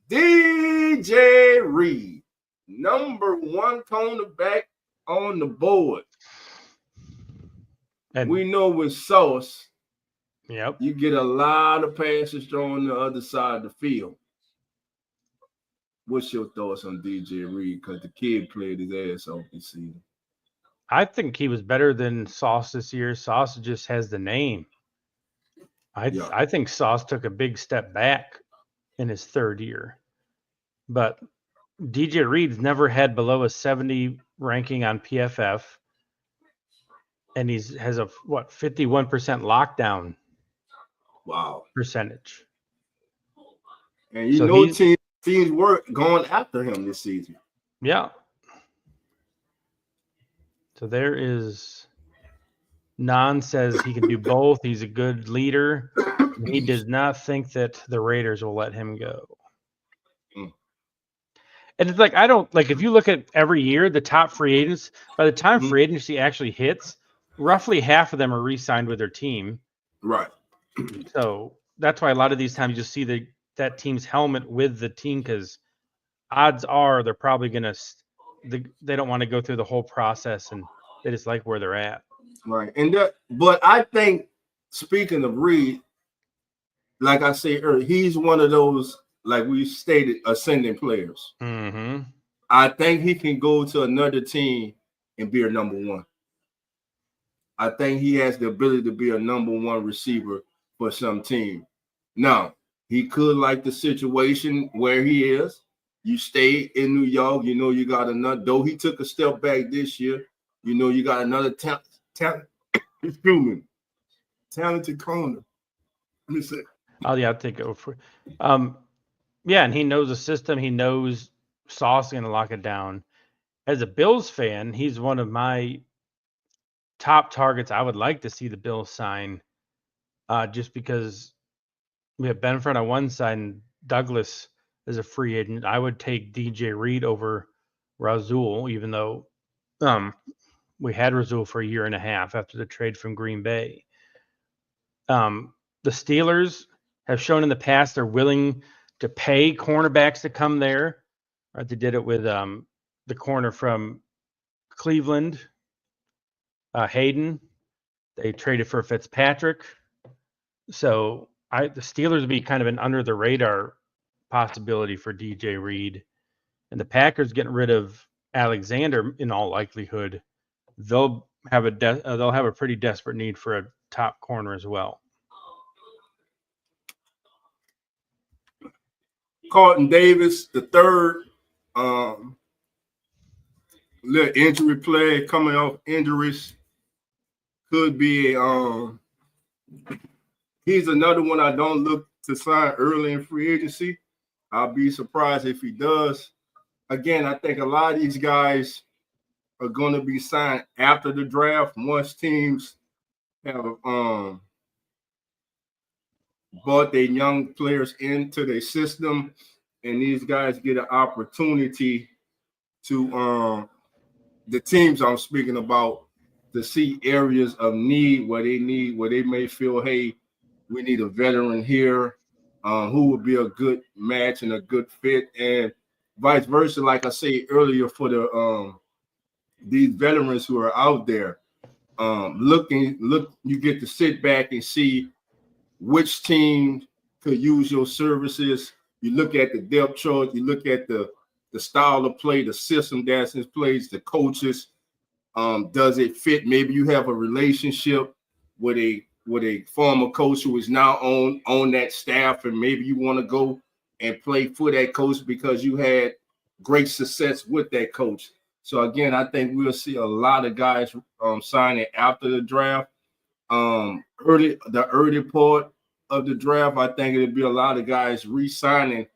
[SPEAKER 2] DJ Reed, number one cornerback on the board. And we know with Sauce, you get a lot of passes thrown the other side of the field. What's your thoughts on DJ Reed? Because the kid played his ass off this season.
[SPEAKER 3] I think he was better than Sauce this year. Sauce just has the name. I think Sauce took a big step back in his third year. But DJ Reed's never had below a 70 ranking on PFF. And has a 51% lockdown percentage.
[SPEAKER 2] And teams teams were going after him this season.
[SPEAKER 3] Yeah. So there is Nan says he can do both. He's a good leader. He does not think that the Raiders will let him go. And it's like, I don't like, if you look at every year, the top free agents, by the time free agency actually hits, roughly half of them are re-signed with their team.
[SPEAKER 2] Right.
[SPEAKER 3] So that's why a lot of these times you see that team's helmet with the team, because odds are they're probably going to, they don't want to go through the whole process, and they just like where they're at.
[SPEAKER 2] Right. But I think, speaking of Reed, like I said earlier, he's one of those, like we stated, ascending players.
[SPEAKER 3] Mm-hmm.
[SPEAKER 2] I think he can go to another team and be a number one. I think he has the ability to be a number one receiver for some team. Now, he could like the situation where he is. You stay in New York, you know you got another, though he took a step back this year, you know you got another talented corner. Let me say.
[SPEAKER 3] Oh, yeah, I'll take over. Yeah, and he knows the system. He knows Sauce is going to lock it down. As a Bills fan, he's one of my top targets. I would like to see the Bills sign, just because we have Benford on one side and Douglas is a free agent. I would take DJ Reed over Rasul, even though we had Rasul for a year and a half after the trade from Green Bay. The Steelers have shown in the past they're willing to pay cornerbacks to come there. Right? They did it with the corner from Cleveland, Hayden. They traded for Fitzpatrick. So the Steelers would be kind of an under the radar possibility for DJ Reed, and the Packers getting rid of Alexander in all likelihood. They'll have a pretty desperate need for a top corner as well.
[SPEAKER 2] Carlton Davis, the third, little injury play coming off injuries, could be he's another one I don't look to sign early in free agency. I'll be surprised if he does. Again, I think a lot of these guys are going to be signed after the draft once teams have brought their young players into their system, and these guys get an opportunity to the teams I'm speaking about to see areas of need where they may feel, hey, we need a veteran here who would be a good match and a good fit, and vice versa. Like I said earlier, for the these veterans who are out there, you get to sit back and see which team could use your services. You look at the depth chart, you look at the style of play, the system that's in place, the coaches. Does it fit? Maybe you have a relationship with a former coach who is now on that staff, and maybe you want to go and play for that coach because you had great success with that coach. So again, I think we'll see a lot of guys signing after the draft. The early part of the draft, I think it'll be a lot of guys re-signing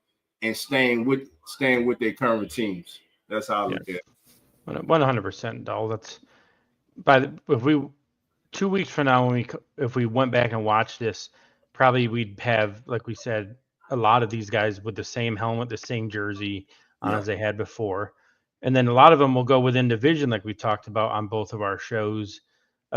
[SPEAKER 2] and staying with their current teams. That's how I look at it.
[SPEAKER 3] 100%, Dol. That's if we 2 weeks from now, if we went back and watched this, probably we'd have, like we said, a lot of these guys with the same helmet, the same jersey on as they had before. And then a lot of them will go within division, like we talked about on both of our shows,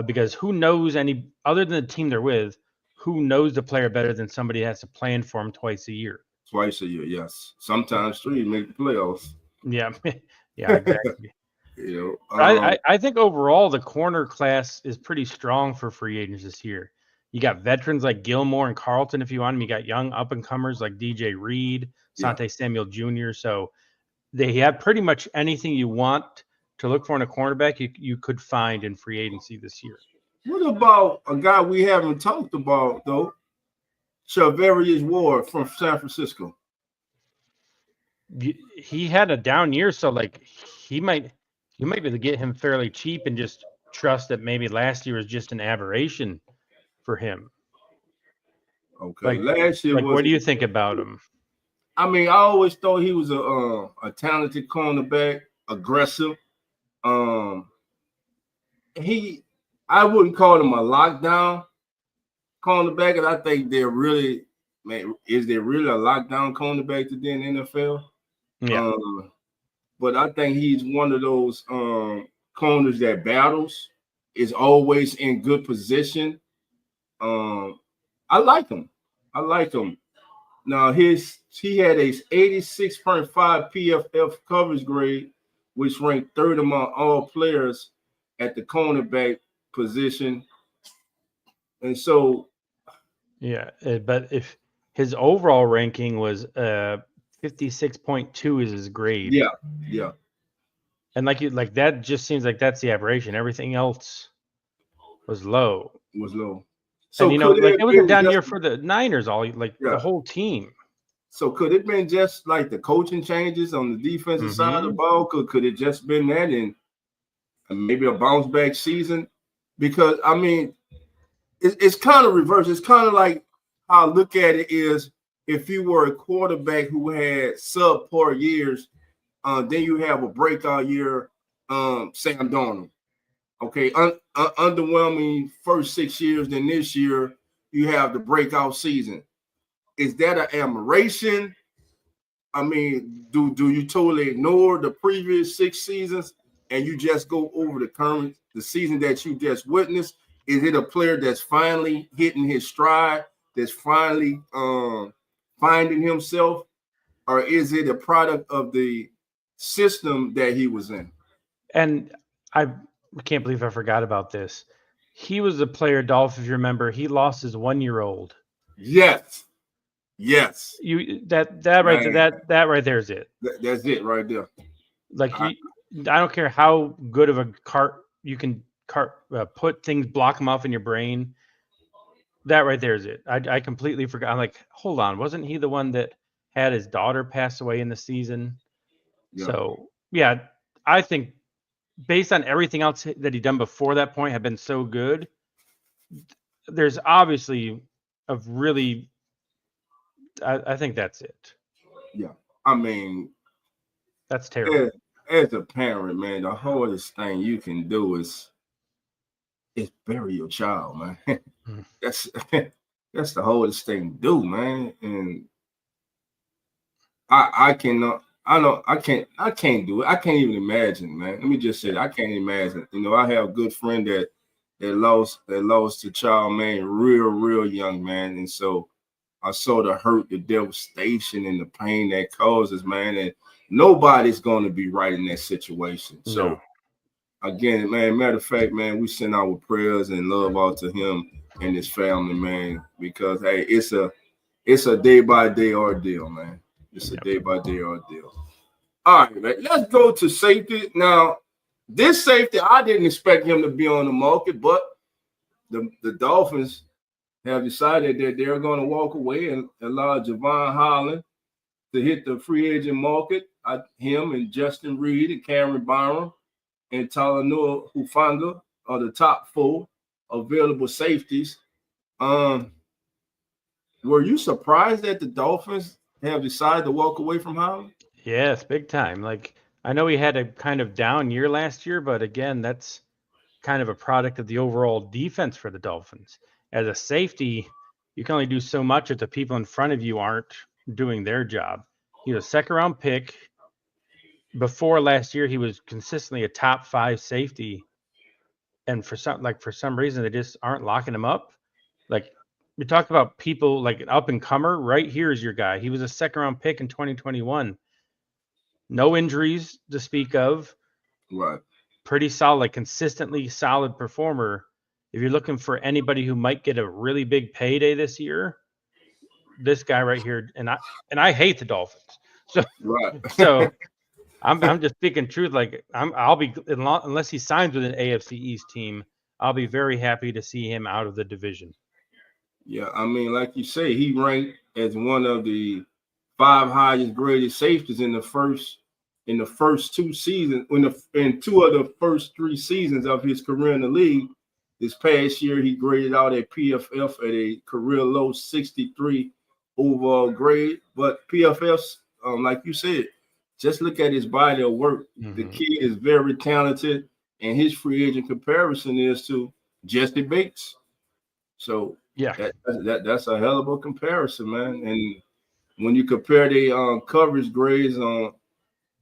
[SPEAKER 3] because who knows any other than the team they're with, who knows the player better than somebody has to plan for him twice a year?
[SPEAKER 2] Twice a year, yes. Sometimes 3 make the playoffs.
[SPEAKER 3] Yeah, yeah, exactly.
[SPEAKER 2] You know,
[SPEAKER 3] I think overall the corner class is pretty strong for free agents this year. You got veterans like Gilmore and Carlton if you want them. You got young up and comers like DJ Reed, Sante Samuel Jr. So they have pretty much anything you want to look for in a cornerback you could find in free agency this year.
[SPEAKER 2] What about a guy we haven't talked about though? Charvarius Ward from San Francisco.
[SPEAKER 3] He had a down year, so like you might be able to get him fairly cheap and just trust that maybe last year was just an aberration for him.
[SPEAKER 2] Okay, last year.
[SPEAKER 3] What do you think about him?
[SPEAKER 2] I mean, I always thought he was a talented cornerback, aggressive. I wouldn't call him a lockdown cornerback, and I think is there really a lockdown cornerback today in the NFL?
[SPEAKER 3] Yeah.
[SPEAKER 2] But I think he's one of those corners that battles, is always in good position. I like him. Now he had a 86.5 PFF coverage grade, which ranked third among all players at the cornerback position. And so,
[SPEAKER 3] yeah, but if his overall ranking was 56.2 is his grade.
[SPEAKER 2] Yeah.
[SPEAKER 3] And like that just seems like that's the aberration. Everything else was low.
[SPEAKER 2] So
[SPEAKER 3] and it was a down year for the Niners, the whole team.
[SPEAKER 2] So could it been just like the coaching changes on the defensive side of the ball? Could it just been that and maybe a bounce back season? Because I mean, it's kind of reverse. It's kind of like how I look at it is if you were a quarterback who had subpar years, then you have a breakout year, Sam Darnold. Okay, underwhelming first 6 years. Then this year you have the breakout season. Is that an admiration? I mean, do you totally ignore the previous 6 seasons and you just go over the season that you just witnessed? Is it a player that's finally hitting his stride, that's finally finding himself, or is it a product of the system that he was in?
[SPEAKER 3] And I can't believe I forgot about this. He was a player, Dolph, if you remember, he lost his 1-year-old.
[SPEAKER 2] Yes.
[SPEAKER 3] That right there is it.
[SPEAKER 2] That's it right there.
[SPEAKER 3] I don't care how good of a cart you can put things, block them off in your brain. That right there is it. I completely forgot. I'm like, hold on, wasn't he the one that had his daughter pass away in the season? Yeah. So yeah, I think based on everything else that he'd done before that point had been so good, there's obviously a really, I think that's it.
[SPEAKER 2] Yeah, I mean,
[SPEAKER 3] that's terrible.
[SPEAKER 2] As a parent, man, the hardest thing you can do is bury your child, man. That's the hardest thing to do, man. And I can't do it. I can't even imagine, man. Let me just say, I can't imagine. I have a good friend that lost a child, man, real young, man. And so I saw the hurt, the devastation, and the pain that causes, man. And nobody's going to be right in that situation. No. So again, man, matter of fact, man, we send our prayers and love out to him and his family, man, because hey, it's a day-by-day ordeal, man. It's a day-by-day ordeal. All right, man. Let's go to safety. Now, this safety, I didn't expect him to be on the market, but the Dolphins have decided that they're going to walk away and allow Javon Holland to hit the free agent market. Him and Justin Reed and Cameron Byram and Talanoa Hufanga are the top 4 available safeties. Were you surprised that the Dolphins have decided to walk away from Holland?
[SPEAKER 3] Yes, big time. Like, I know he had a kind of down year last year, but again, that's kind of a product of the overall defense for the Dolphins. As a safety, you can only do so much if the people in front of you aren't doing their job. He was a second-round pick. Before last year, he was consistently a top 5 safety. And for some reason, they just aren't locking him up. Like, we talk about people like an up-and-comer. Right here is your guy. He was a second-round pick in 2021. No injuries to speak of.
[SPEAKER 2] Right.
[SPEAKER 3] Pretty solid, consistently solid performer. If you're looking for anybody who might get a really big payday this year, this guy right here, and I hate the Dolphins. So,
[SPEAKER 2] right.
[SPEAKER 3] So I'm just speaking truth. Like I'll be, unless he signs with an AFC East team, I'll be very happy to see him out of the division.
[SPEAKER 2] Yeah, I mean, like you say, he ranked as one of the 5 highest graded safeties in the first 2 seasons, in 2 of the first 3 seasons of his career in the league. This past year, he graded out at PFF at a career low 63 overall grade. But PFF's, like you said, just look at his body of work. The kid is very talented, and his free agent comparison is to Jesse Bates. So
[SPEAKER 3] Yeah,
[SPEAKER 2] that's a hell of a comparison, man. And when you compare the coverage grades on,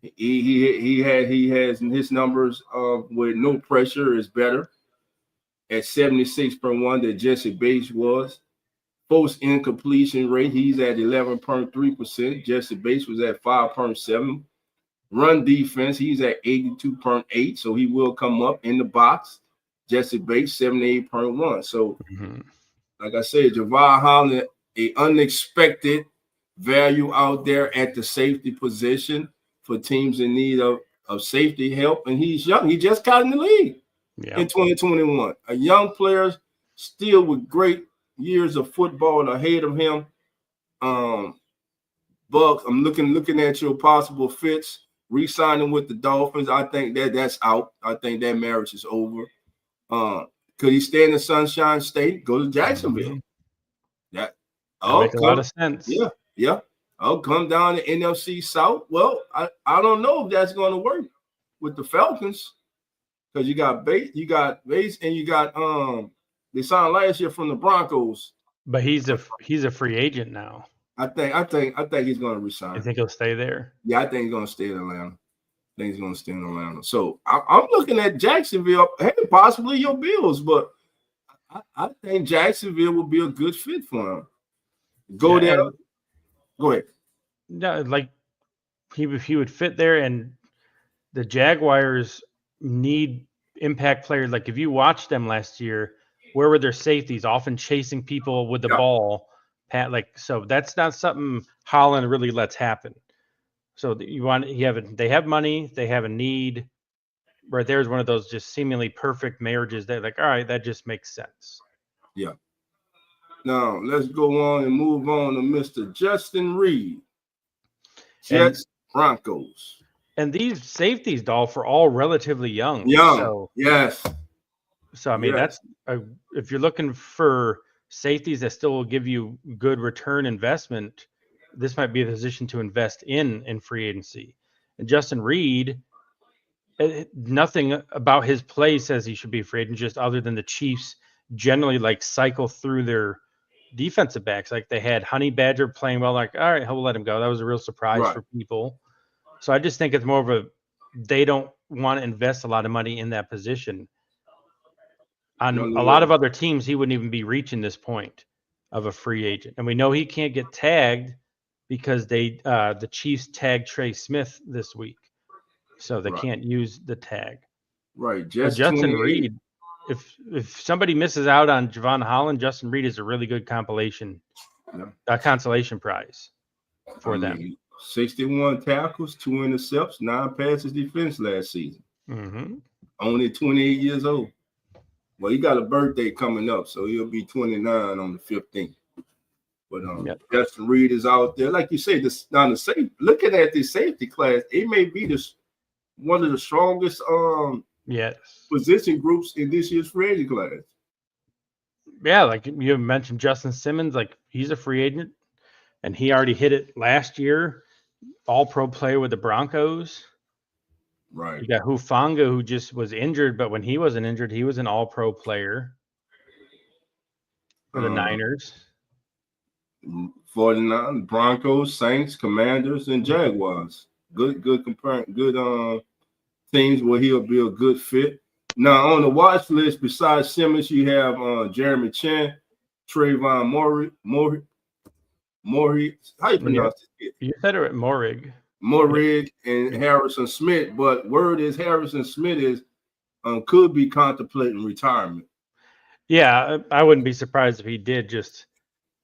[SPEAKER 2] he has his numbers with no pressure is better at 76.1 that Jesse Bates was. Post incompletion rate, he's at 11.3%. Jesse Bates was at 5.7. Run defense, he's at 82.8, so he will come up in the box. Jesse Bates, 78.1. So, like I said, Javon Holland, a unexpected value out there at the safety position for teams in need of safety help. And he's young. He just got in the league in 2021. A young player still with great years of football ahead of him. Bucks, I'm looking at your possible fits. Re-signing with the Dolphins, I think that's out. I think that marriage is over. Could he stay in the Sunshine State? Go to Jacksonville.
[SPEAKER 3] That makes a lot of sense.
[SPEAKER 2] Yeah. I'll come down to NFC South. Well, I don't know if that's going to work with the Falcons because you got Bates, and you got they signed last year from the Broncos.
[SPEAKER 3] But he's a free agent now.
[SPEAKER 2] I think he's going to resign.
[SPEAKER 3] You think he'll stay there?
[SPEAKER 2] Yeah, I think he's going to stay in Atlanta. So I'm looking at Jacksonville. Hey, possibly your Bills, but I think Jacksonville will be a good fit for him. Go there. Go ahead.
[SPEAKER 3] Yeah, like he would fit there, and the Jaguars need impact players. Like if you watched them last year, where were their safeties? Often chasing people with the ball. So that's not something Holland really lets happen. So they have money, they have a need. Right there's one of those just seemingly perfect marriages. They're like, all right, that just makes sense.
[SPEAKER 2] Yeah. Now let's go on and move on to Mr. Justin Reed. Jets, Broncos.
[SPEAKER 3] And these safeties, Dolph, are all relatively young.
[SPEAKER 2] So, yes.
[SPEAKER 3] So I mean, that's if you're looking for safeties that still will give you good return investment, this might be a position to invest in free agency. And Justin Reed, nothing about his play says he should be a free agent, just other than the Chiefs generally like cycle through their defensive backs. Like they had Honey Badger playing well, like, all right, we'll let him go. That was a real surprise for people. So I just think it's more of they don't want to invest a lot of money in that position. On a lot of other teams, he wouldn't even be reaching this point of a free agent. And we know he can't get tagged because the Chiefs tagged Trey Smith this week. So they can't use the tag.
[SPEAKER 2] Right.
[SPEAKER 3] Justin Reed, if somebody misses out on Javon Holland, Justin Reed is a really good consolation prize for them.
[SPEAKER 2] 61 tackles, 2 intercepts, 9 passes defense last season. Only 28 years old. Well, he got a birthday coming up, so he'll be 29 on the 15th. But Justin Reed is out there. Like you say, looking at this safety class, it may be one of the strongest position groups in this year's free agent class.
[SPEAKER 3] Yeah, like you mentioned Justin Simmons, like he's a free agent, and he already hit it last year. All-pro player with the Broncos.
[SPEAKER 2] Right.
[SPEAKER 3] You got Hufanga, who just was injured, but when he wasn't injured, he was an all-pro player for the Niners.
[SPEAKER 2] 49, Broncos, Saints, Commanders, and Jaguars. Good teams where he'll be a good fit. Now, on the watch list, besides Simmons, you have Jeremy Chin, Trayvon Moehrig. How you pronounce it?
[SPEAKER 3] You said it, Moehrig.
[SPEAKER 2] Moehrig and Harrison Smith, but word is Harrison Smith could be contemplating retirement.
[SPEAKER 3] Yeah, I wouldn't be surprised if he did, just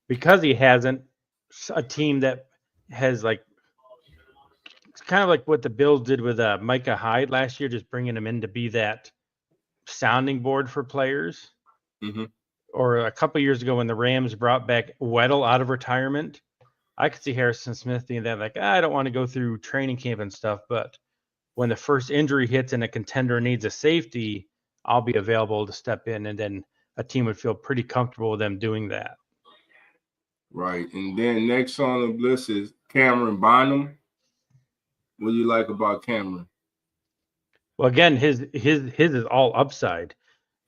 [SPEAKER 3] because he hasn't a team that has it's kind of like what the Bills did with Micah Hyde last year, just bringing him in to be that sounding board for players. Or a couple years ago when the Rams brought back Weddle out of retirement, I could see Harrison Smith being that I don't want to go through training camp and stuff, but when the first injury hits and a contender needs a safety, I'll be available to step in, and then a team would feel pretty comfortable with them doing that.
[SPEAKER 2] Right. And then next on the list is Cameron Bynum. What do you like about Cameron?
[SPEAKER 3] Well, again, his is all upside.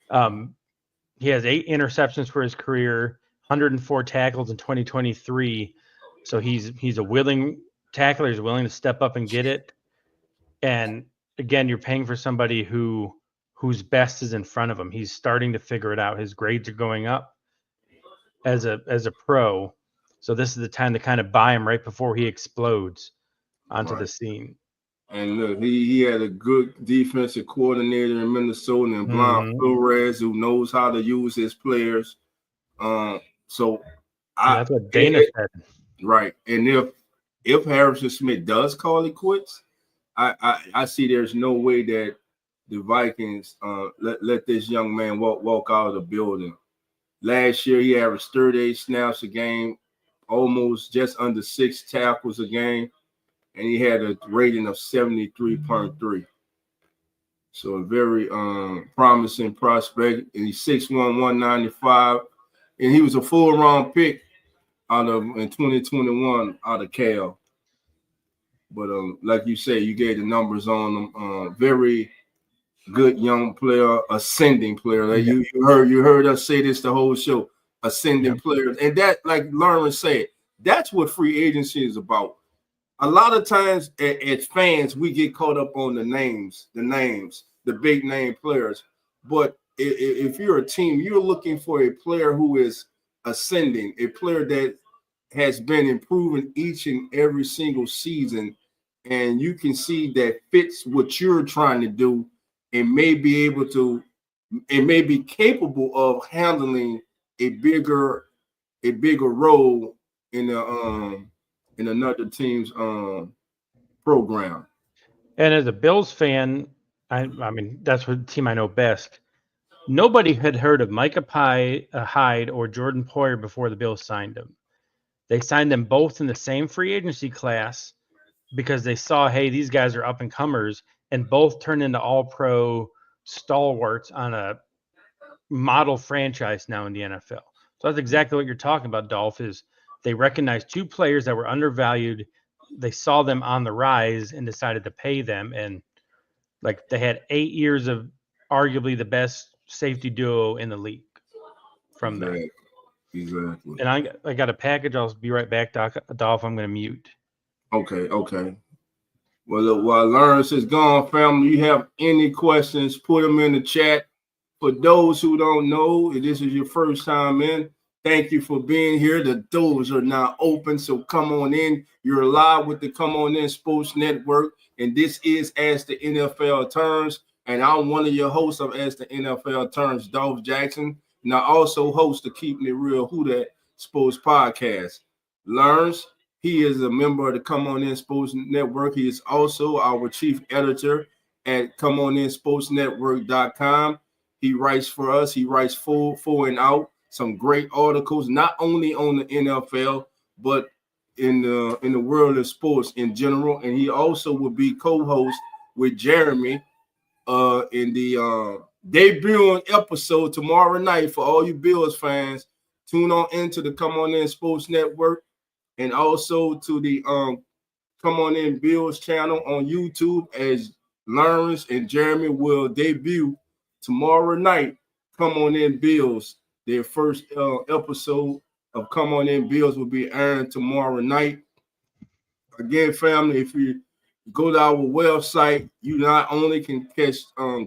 [SPEAKER 3] He has 8 interceptions for his career, 104 tackles in 2023. So he's a willing tackler. He's willing to step up and get it. And again, you're paying for somebody whose best is in front of him. He's starting to figure it out. His grades are going up as a pro. So this is the time to kind of buy him right before he explodes onto the scene.
[SPEAKER 2] And look, he had a good defensive coordinator in Minnesota, and Brian Flores, who knows how to use his players. So
[SPEAKER 3] that's what Dana said.
[SPEAKER 2] Right. And if Harrison Smith does call it quits, I see there's no way that the Vikings let this young man walk out of the building. Last year, he averaged 38 snaps a game, almost just under 6 tackles a game, and he had a rating of 73.3. So a very promising prospect. And he's 6'1", 195, and he was a full-round pick in 2021 out of Cal. But like you say, you gave the numbers on him. Very good young player, ascending player. Like you heard us say this the whole show. Ascending players, and that, like Lawrence said, that's what free agency is about. A lot of times, as fans, we get caught up on the names, the big name players. But if you're a team, you're looking for a player who is ascending, a player that has been improving each and every single season, and you can see that fits what you're trying to do, and may be able to, and may be capable of handling a bigger role in another team's program.
[SPEAKER 3] And as a Bills fan, I mean that's what team I know best. Nobody had heard of Micah Hyde or Jordan Poyer before the Bills signed him. They signed them both in the same free agency class because they saw, hey, these guys are up and comers, and both turned into all-pro stalwarts on a model franchise now in the NFL. So that's exactly what you're talking about, Dolph, is they recognized 2 players that were undervalued. They saw them on the rise and decided to pay them. And like they had 8 years of arguably the best safety duo in the league from them.
[SPEAKER 2] Exactly.
[SPEAKER 3] And I got a package. I'll be right back, Dolph. I'm going to mute.
[SPEAKER 2] Okay. Well, look, while Lawrence is gone, family, you have any questions, put them in the chat. For those who don't know, if this is your first time in, thank you for being here. The doors are now open, so come on in. You're live with the Come On In Sports Network, and this is As the NFL Turns, and I'm one of your hosts of As the NFL Turns, Dolph Jackson, and I also host the Keeping It Real Who That Sports Podcast. Lawrence, he is a member of the Come On In Sports Network. He is also our chief editor at comeoninsportsnetwork.com. He writes for us. He writes full and out, some great articles, not only on the NFL, but in the world of sports in general. And he also will be co-host with Jeremy in the debuting episode tomorrow night. For all you Bills fans, tune on into the Come On In Sports Network, and also to the Come On In Bills channel on YouTube, as Lawrence and Jeremy will debut tomorrow night. Come On In Bills. Their first episode of Come On In Bills will be airing tomorrow night. Again, family, if you go to our website, you not only can catch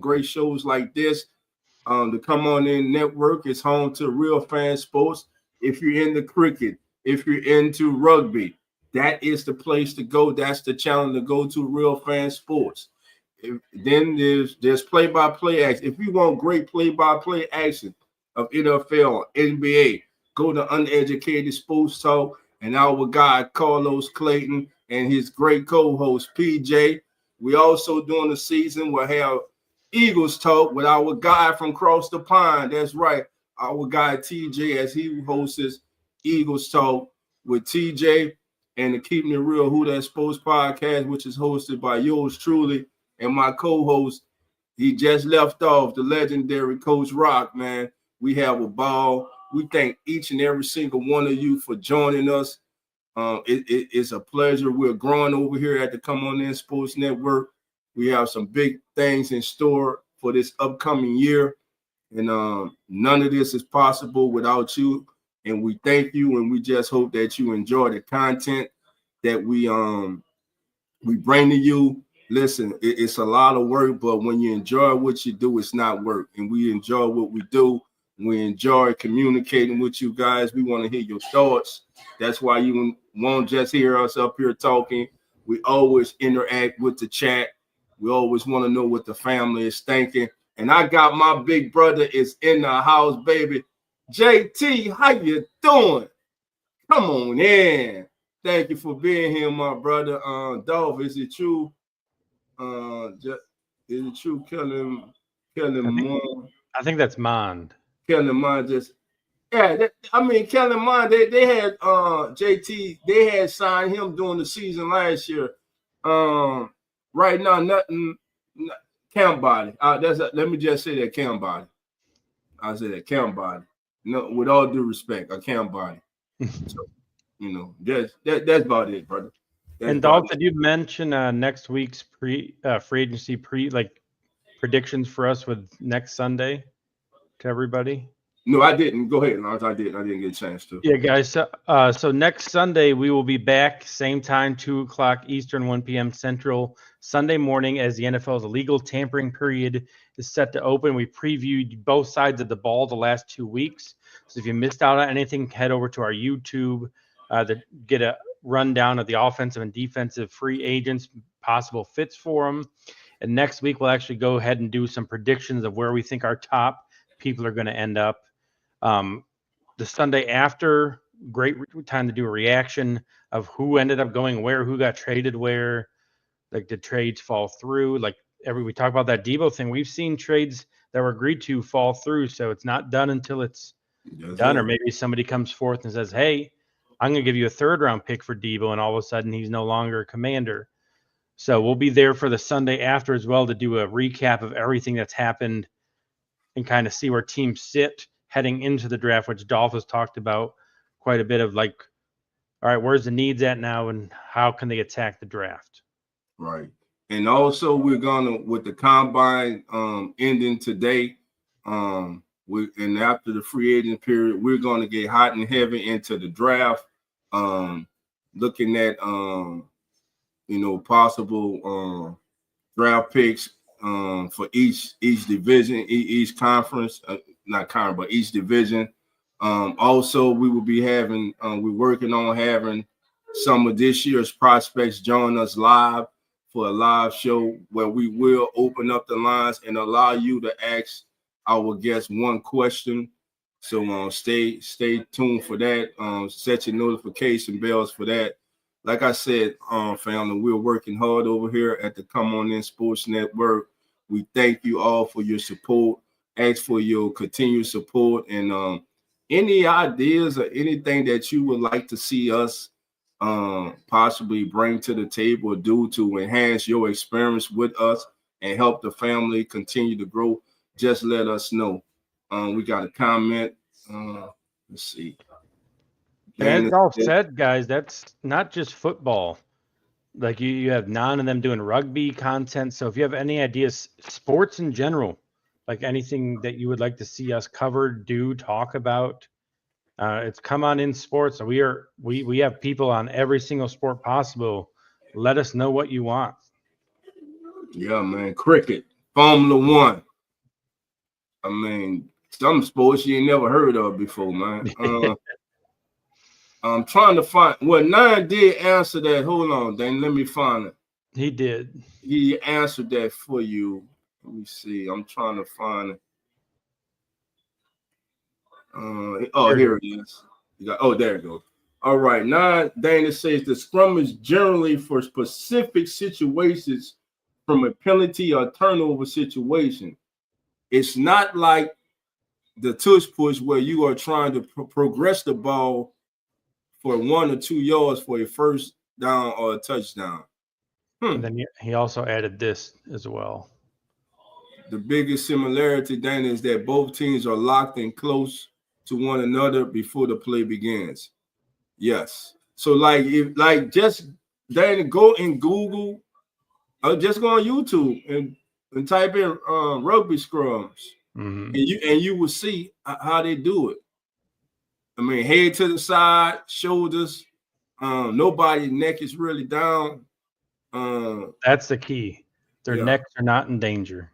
[SPEAKER 2] great shows like this. The Come On In Network is home to Real Fan Sports. If you're into cricket, if you're into rugby, that is the place to go. That's the channel to go to, Real Fan Sports. Then there's play-by-play action. If you want great play-by-play action of NFL, NBA, go to Uneducated Sports Talk, and our guy Carlos Clayton and his great co-host PJ. We also during the season will have Eagles Talk with our guy from across the pond. That's right, our guy TJ, as he hosts Eagles Talk with TJ, and the Keeping It Real Who That Sports Podcast, which is hosted by yours truly and my co-host. He just left off, the legendary Coach Rock, man. We have a ball. We thank each and every single one of you for joining us. It's a pleasure. We're growing over here at the Come On In Sports Network. We have some big things in store for this upcoming year. And none of this is possible without you. And we thank you. And we just hope that you enjoy the content that we bring to you. Listen, it's a lot of work, but when you enjoy what you do, it's not work. And we enjoy what we do. We enjoy communicating with you guys. We want to hear your thoughts. That's why you won't just hear us up here talking. We always interact with the chat. We always want to know what the family is thinking. And I got my big brother is in the house, baby. JT, how you doing? Come on in. Thank you for being here, my brother. Dolph, is it true? Is it true? Kellen Moore.
[SPEAKER 3] I think that's Mond.
[SPEAKER 2] Kellen Mond just, yeah. Kellen Mond. They had JT. They had signed him during the season last year. Right now, nothing. Cam body. Let me just say that cam body. I say that cam body. No, with all due respect, a cam body. So, that's about it, brother.
[SPEAKER 3] And Dolph, did you mention next week's free agency predictions for us with next Sunday to everybody?
[SPEAKER 2] No, I didn't. Go ahead, Lawrence. I didn't get a chance to.
[SPEAKER 3] Yeah, guys. So next Sunday we will be back, same time, 2:00 Eastern, 1 p.m. Central, Sunday morning, as the NFL's illegal tampering period is set to open. We previewed both sides of the ball the last 2 weeks. So if you missed out on anything, head over to our YouTube to get a rundown of the offensive and defensive free agents, possible fits for them. And next week we'll actually go ahead and do some predictions of where we think our top people are going to end up. The Sunday after, great time to do a reaction of who ended up going where, who got traded where, like did trades fall through? We talk about that Debo thing. We've seen trades that were agreed to fall through, so it's not done until it's done. Or maybe somebody comes forth and says, hey, I'm going to give you a 3rd-round pick for Debo, and all of a sudden he's no longer a Commander. So we'll be there for the Sunday after as well to do a recap of everything that's happened and kind of see where teams sit heading into the draft, which Dolph has talked about quite a bit of, all right, where's the needs at now and how can they attack the draft?
[SPEAKER 2] Right. And also we're with the combine ending today, and after the free agent period, we're going to get hot and heavy into the draft, looking at possible draft picks for each division, each conference, not conference, but each division. Also, we will be having, we're working on having some of this year's prospects join us live for a live show where we will open up the lines and allow you to ask our guests one question. So stay tuned for that. Set your notification bells for that. Like I said, family, we're working hard over here at the Come On In Sports Network. We thank you all for your support. Ask for your continued support, and any ideas or anything that you would like to see us possibly bring to the table or do to enhance your experience with us and help the family continue to grow, just let us know. We got a comment. Let's see.
[SPEAKER 3] And as Dolph said, guys, that's not just football. You have 9 of them doing rugby content. So if you have any ideas, sports in general, anything that you would like to see us cover, talk about, it's Come On In Sports. So we have people on every single sport possible. Let us know what you want.
[SPEAKER 2] Yeah, man. Cricket, Formula 1. Some sports you ain't never heard of before, man. I'm trying to find. Well, 9 did answer that. Hold on, Dan. Let me find it.
[SPEAKER 3] He did.
[SPEAKER 2] He answered that for you. Let me see. I'm trying to find it. Here it is. There it goes. All right. 9, Dana says the scrum is generally for specific situations from a penalty or turnover situation. It's not like the tush push where you are trying to progress the ball for 1 or 2 yards for a first down or a touchdown.
[SPEAKER 3] And then he also added this as well.
[SPEAKER 2] The biggest similarity, Dana, is that both teams are locked in close to one another before the play begins. Yes. So just then go in Google or just go on YouTube and type in rugby scrums, and you will see how they do it. I mean, head to the side, shoulders. Nobody's neck is really down.
[SPEAKER 3] That's the key. Their necks are not in danger.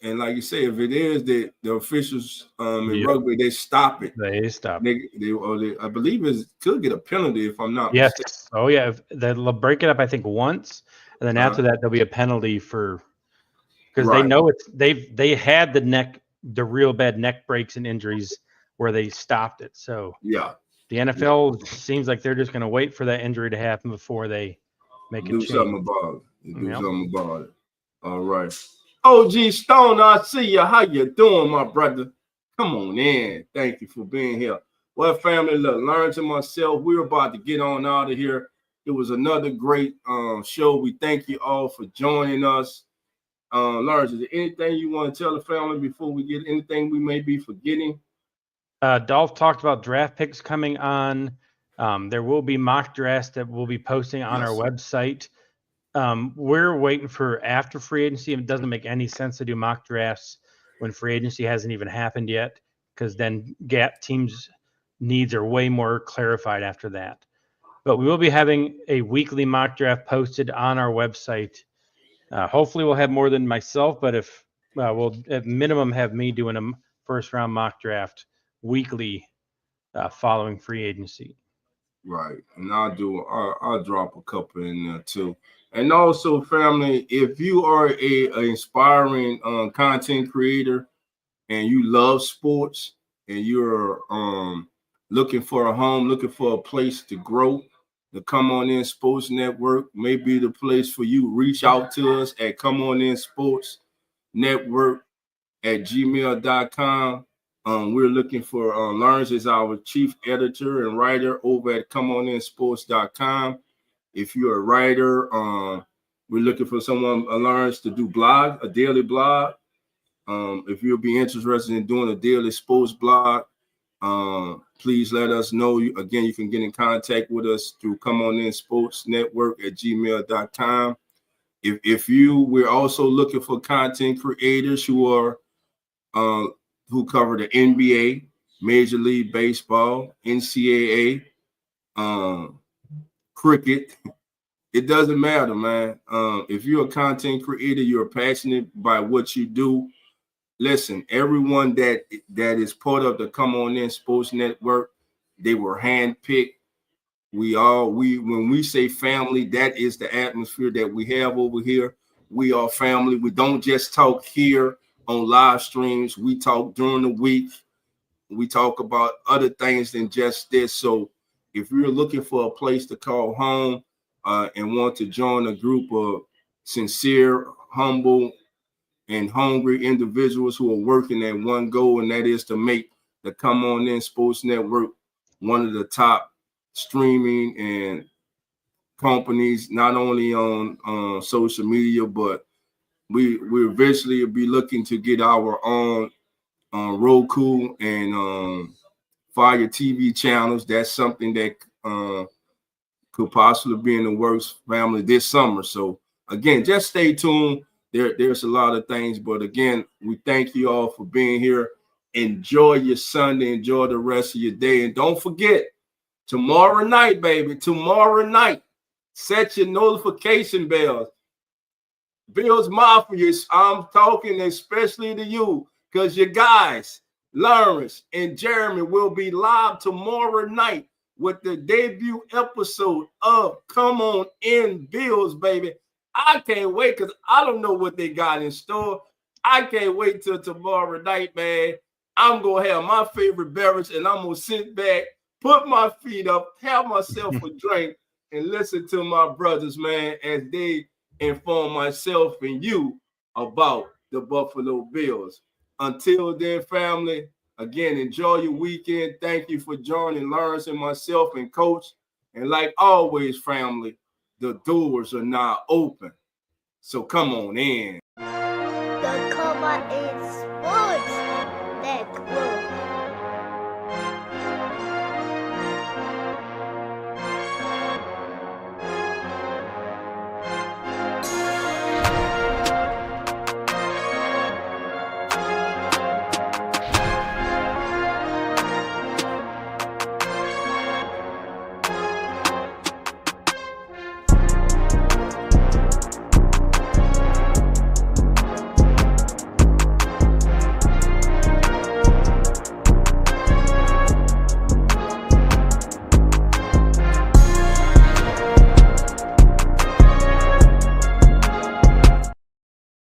[SPEAKER 2] And like you say, if it is, the officials in rugby, they stop it.
[SPEAKER 3] They stop.
[SPEAKER 2] I believe it could get a penalty if I'm not
[SPEAKER 3] yes.
[SPEAKER 2] mistaken.
[SPEAKER 3] Oh yeah, they'll break it up. I think once, and then after that there'll be a penalty because they know they had the real bad neck breaks and injuries where they stopped it. So
[SPEAKER 2] yeah,
[SPEAKER 3] the NFL seems like they're just going to wait for that injury to happen before they make a change.
[SPEAKER 2] Something about it. Something about it. All right. OG Stone, I see you. How you doing, my brother? Come on in. Thank you for being here. Well, family, look, Lawrence and myself, we're about to get on out of here. It was another great show. We thank you all for joining us. Lawrence, is there anything you want to tell the family before we get anything we may be forgetting?
[SPEAKER 3] Dolph talked about draft picks coming on. There will be mock drafts that we'll be posting on our website. We're waiting for after free agency. It doesn't make any sense to do mock drafts when free agency hasn't even happened yet, because then teams' needs are way more clarified after that. But we will be having a weekly mock draft posted on our website. Hopefully we'll have more than myself, but if we'll at minimum have me doing a first round mock draft weekly following free agency.
[SPEAKER 2] Right. And I'll drop a couple in there too. And also, family, if you are a inspiring content creator and you love sports and you're looking for a home, looking for a place to grow, the Come On In Sports Network may be the place for you. Reach out to us at comeoninsportsnetwork@gmail.com. We're looking for Lawrence is our chief editor and writer over at comeoninsports.com. If you're a writer, we're looking for someone, Lawrence, to do a daily blog. If you'll be interested in doing a daily sports blog, please let us know. Again, you can get in contact with us through comeoninsportsnetwork@gmail.com. We're also looking for content creators who are who cover the NBA, Major League Baseball, NCAA, cricket. It doesn't matter, man. If you're a content creator, you're passionate by what you do. Listen, everyone that is part of the Come On In Sports Network, they were handpicked. When we say family, that is the atmosphere that we have over here. We are family. We don't just talk here on live streams. We talk during the week. We talk about other things than just this. So if you're looking for a place to call home and want to join a group of sincere, humble, and hungry individuals who are working at one goal, and that is to make the Come On In Sports Network one of the top streaming and companies, not only on social media, but we eventually be looking to get our own Roku and Fire TV channels. That's something that could possibly be in the works, family, this summer. So again, just stay tuned. There's a lot of things, but again, we thank you all for being here. Enjoy your Sunday. Enjoy the rest of your day. And don't forget, tomorrow night, baby, tomorrow night, set your notification bells. Bills Mafia, I'm talking especially to you, because your guys, Lawrence and Jeremy, will be live tomorrow night with the debut episode of Come On In Bills, baby. I can't wait, because I don't know what they got in store. I can't wait till tomorrow night, man. I'm going to have my favorite beverage, and I'm going to sit back, put my feet up, have myself a drink, and listen to my brothers, man, as they inform myself and you about the Buffalo Bills. Until then, family, again, enjoy your weekend. Thank you for joining Lawrence and myself and Coach. And like always, family, the doors are now open. So come on in.
[SPEAKER 4] The Come On In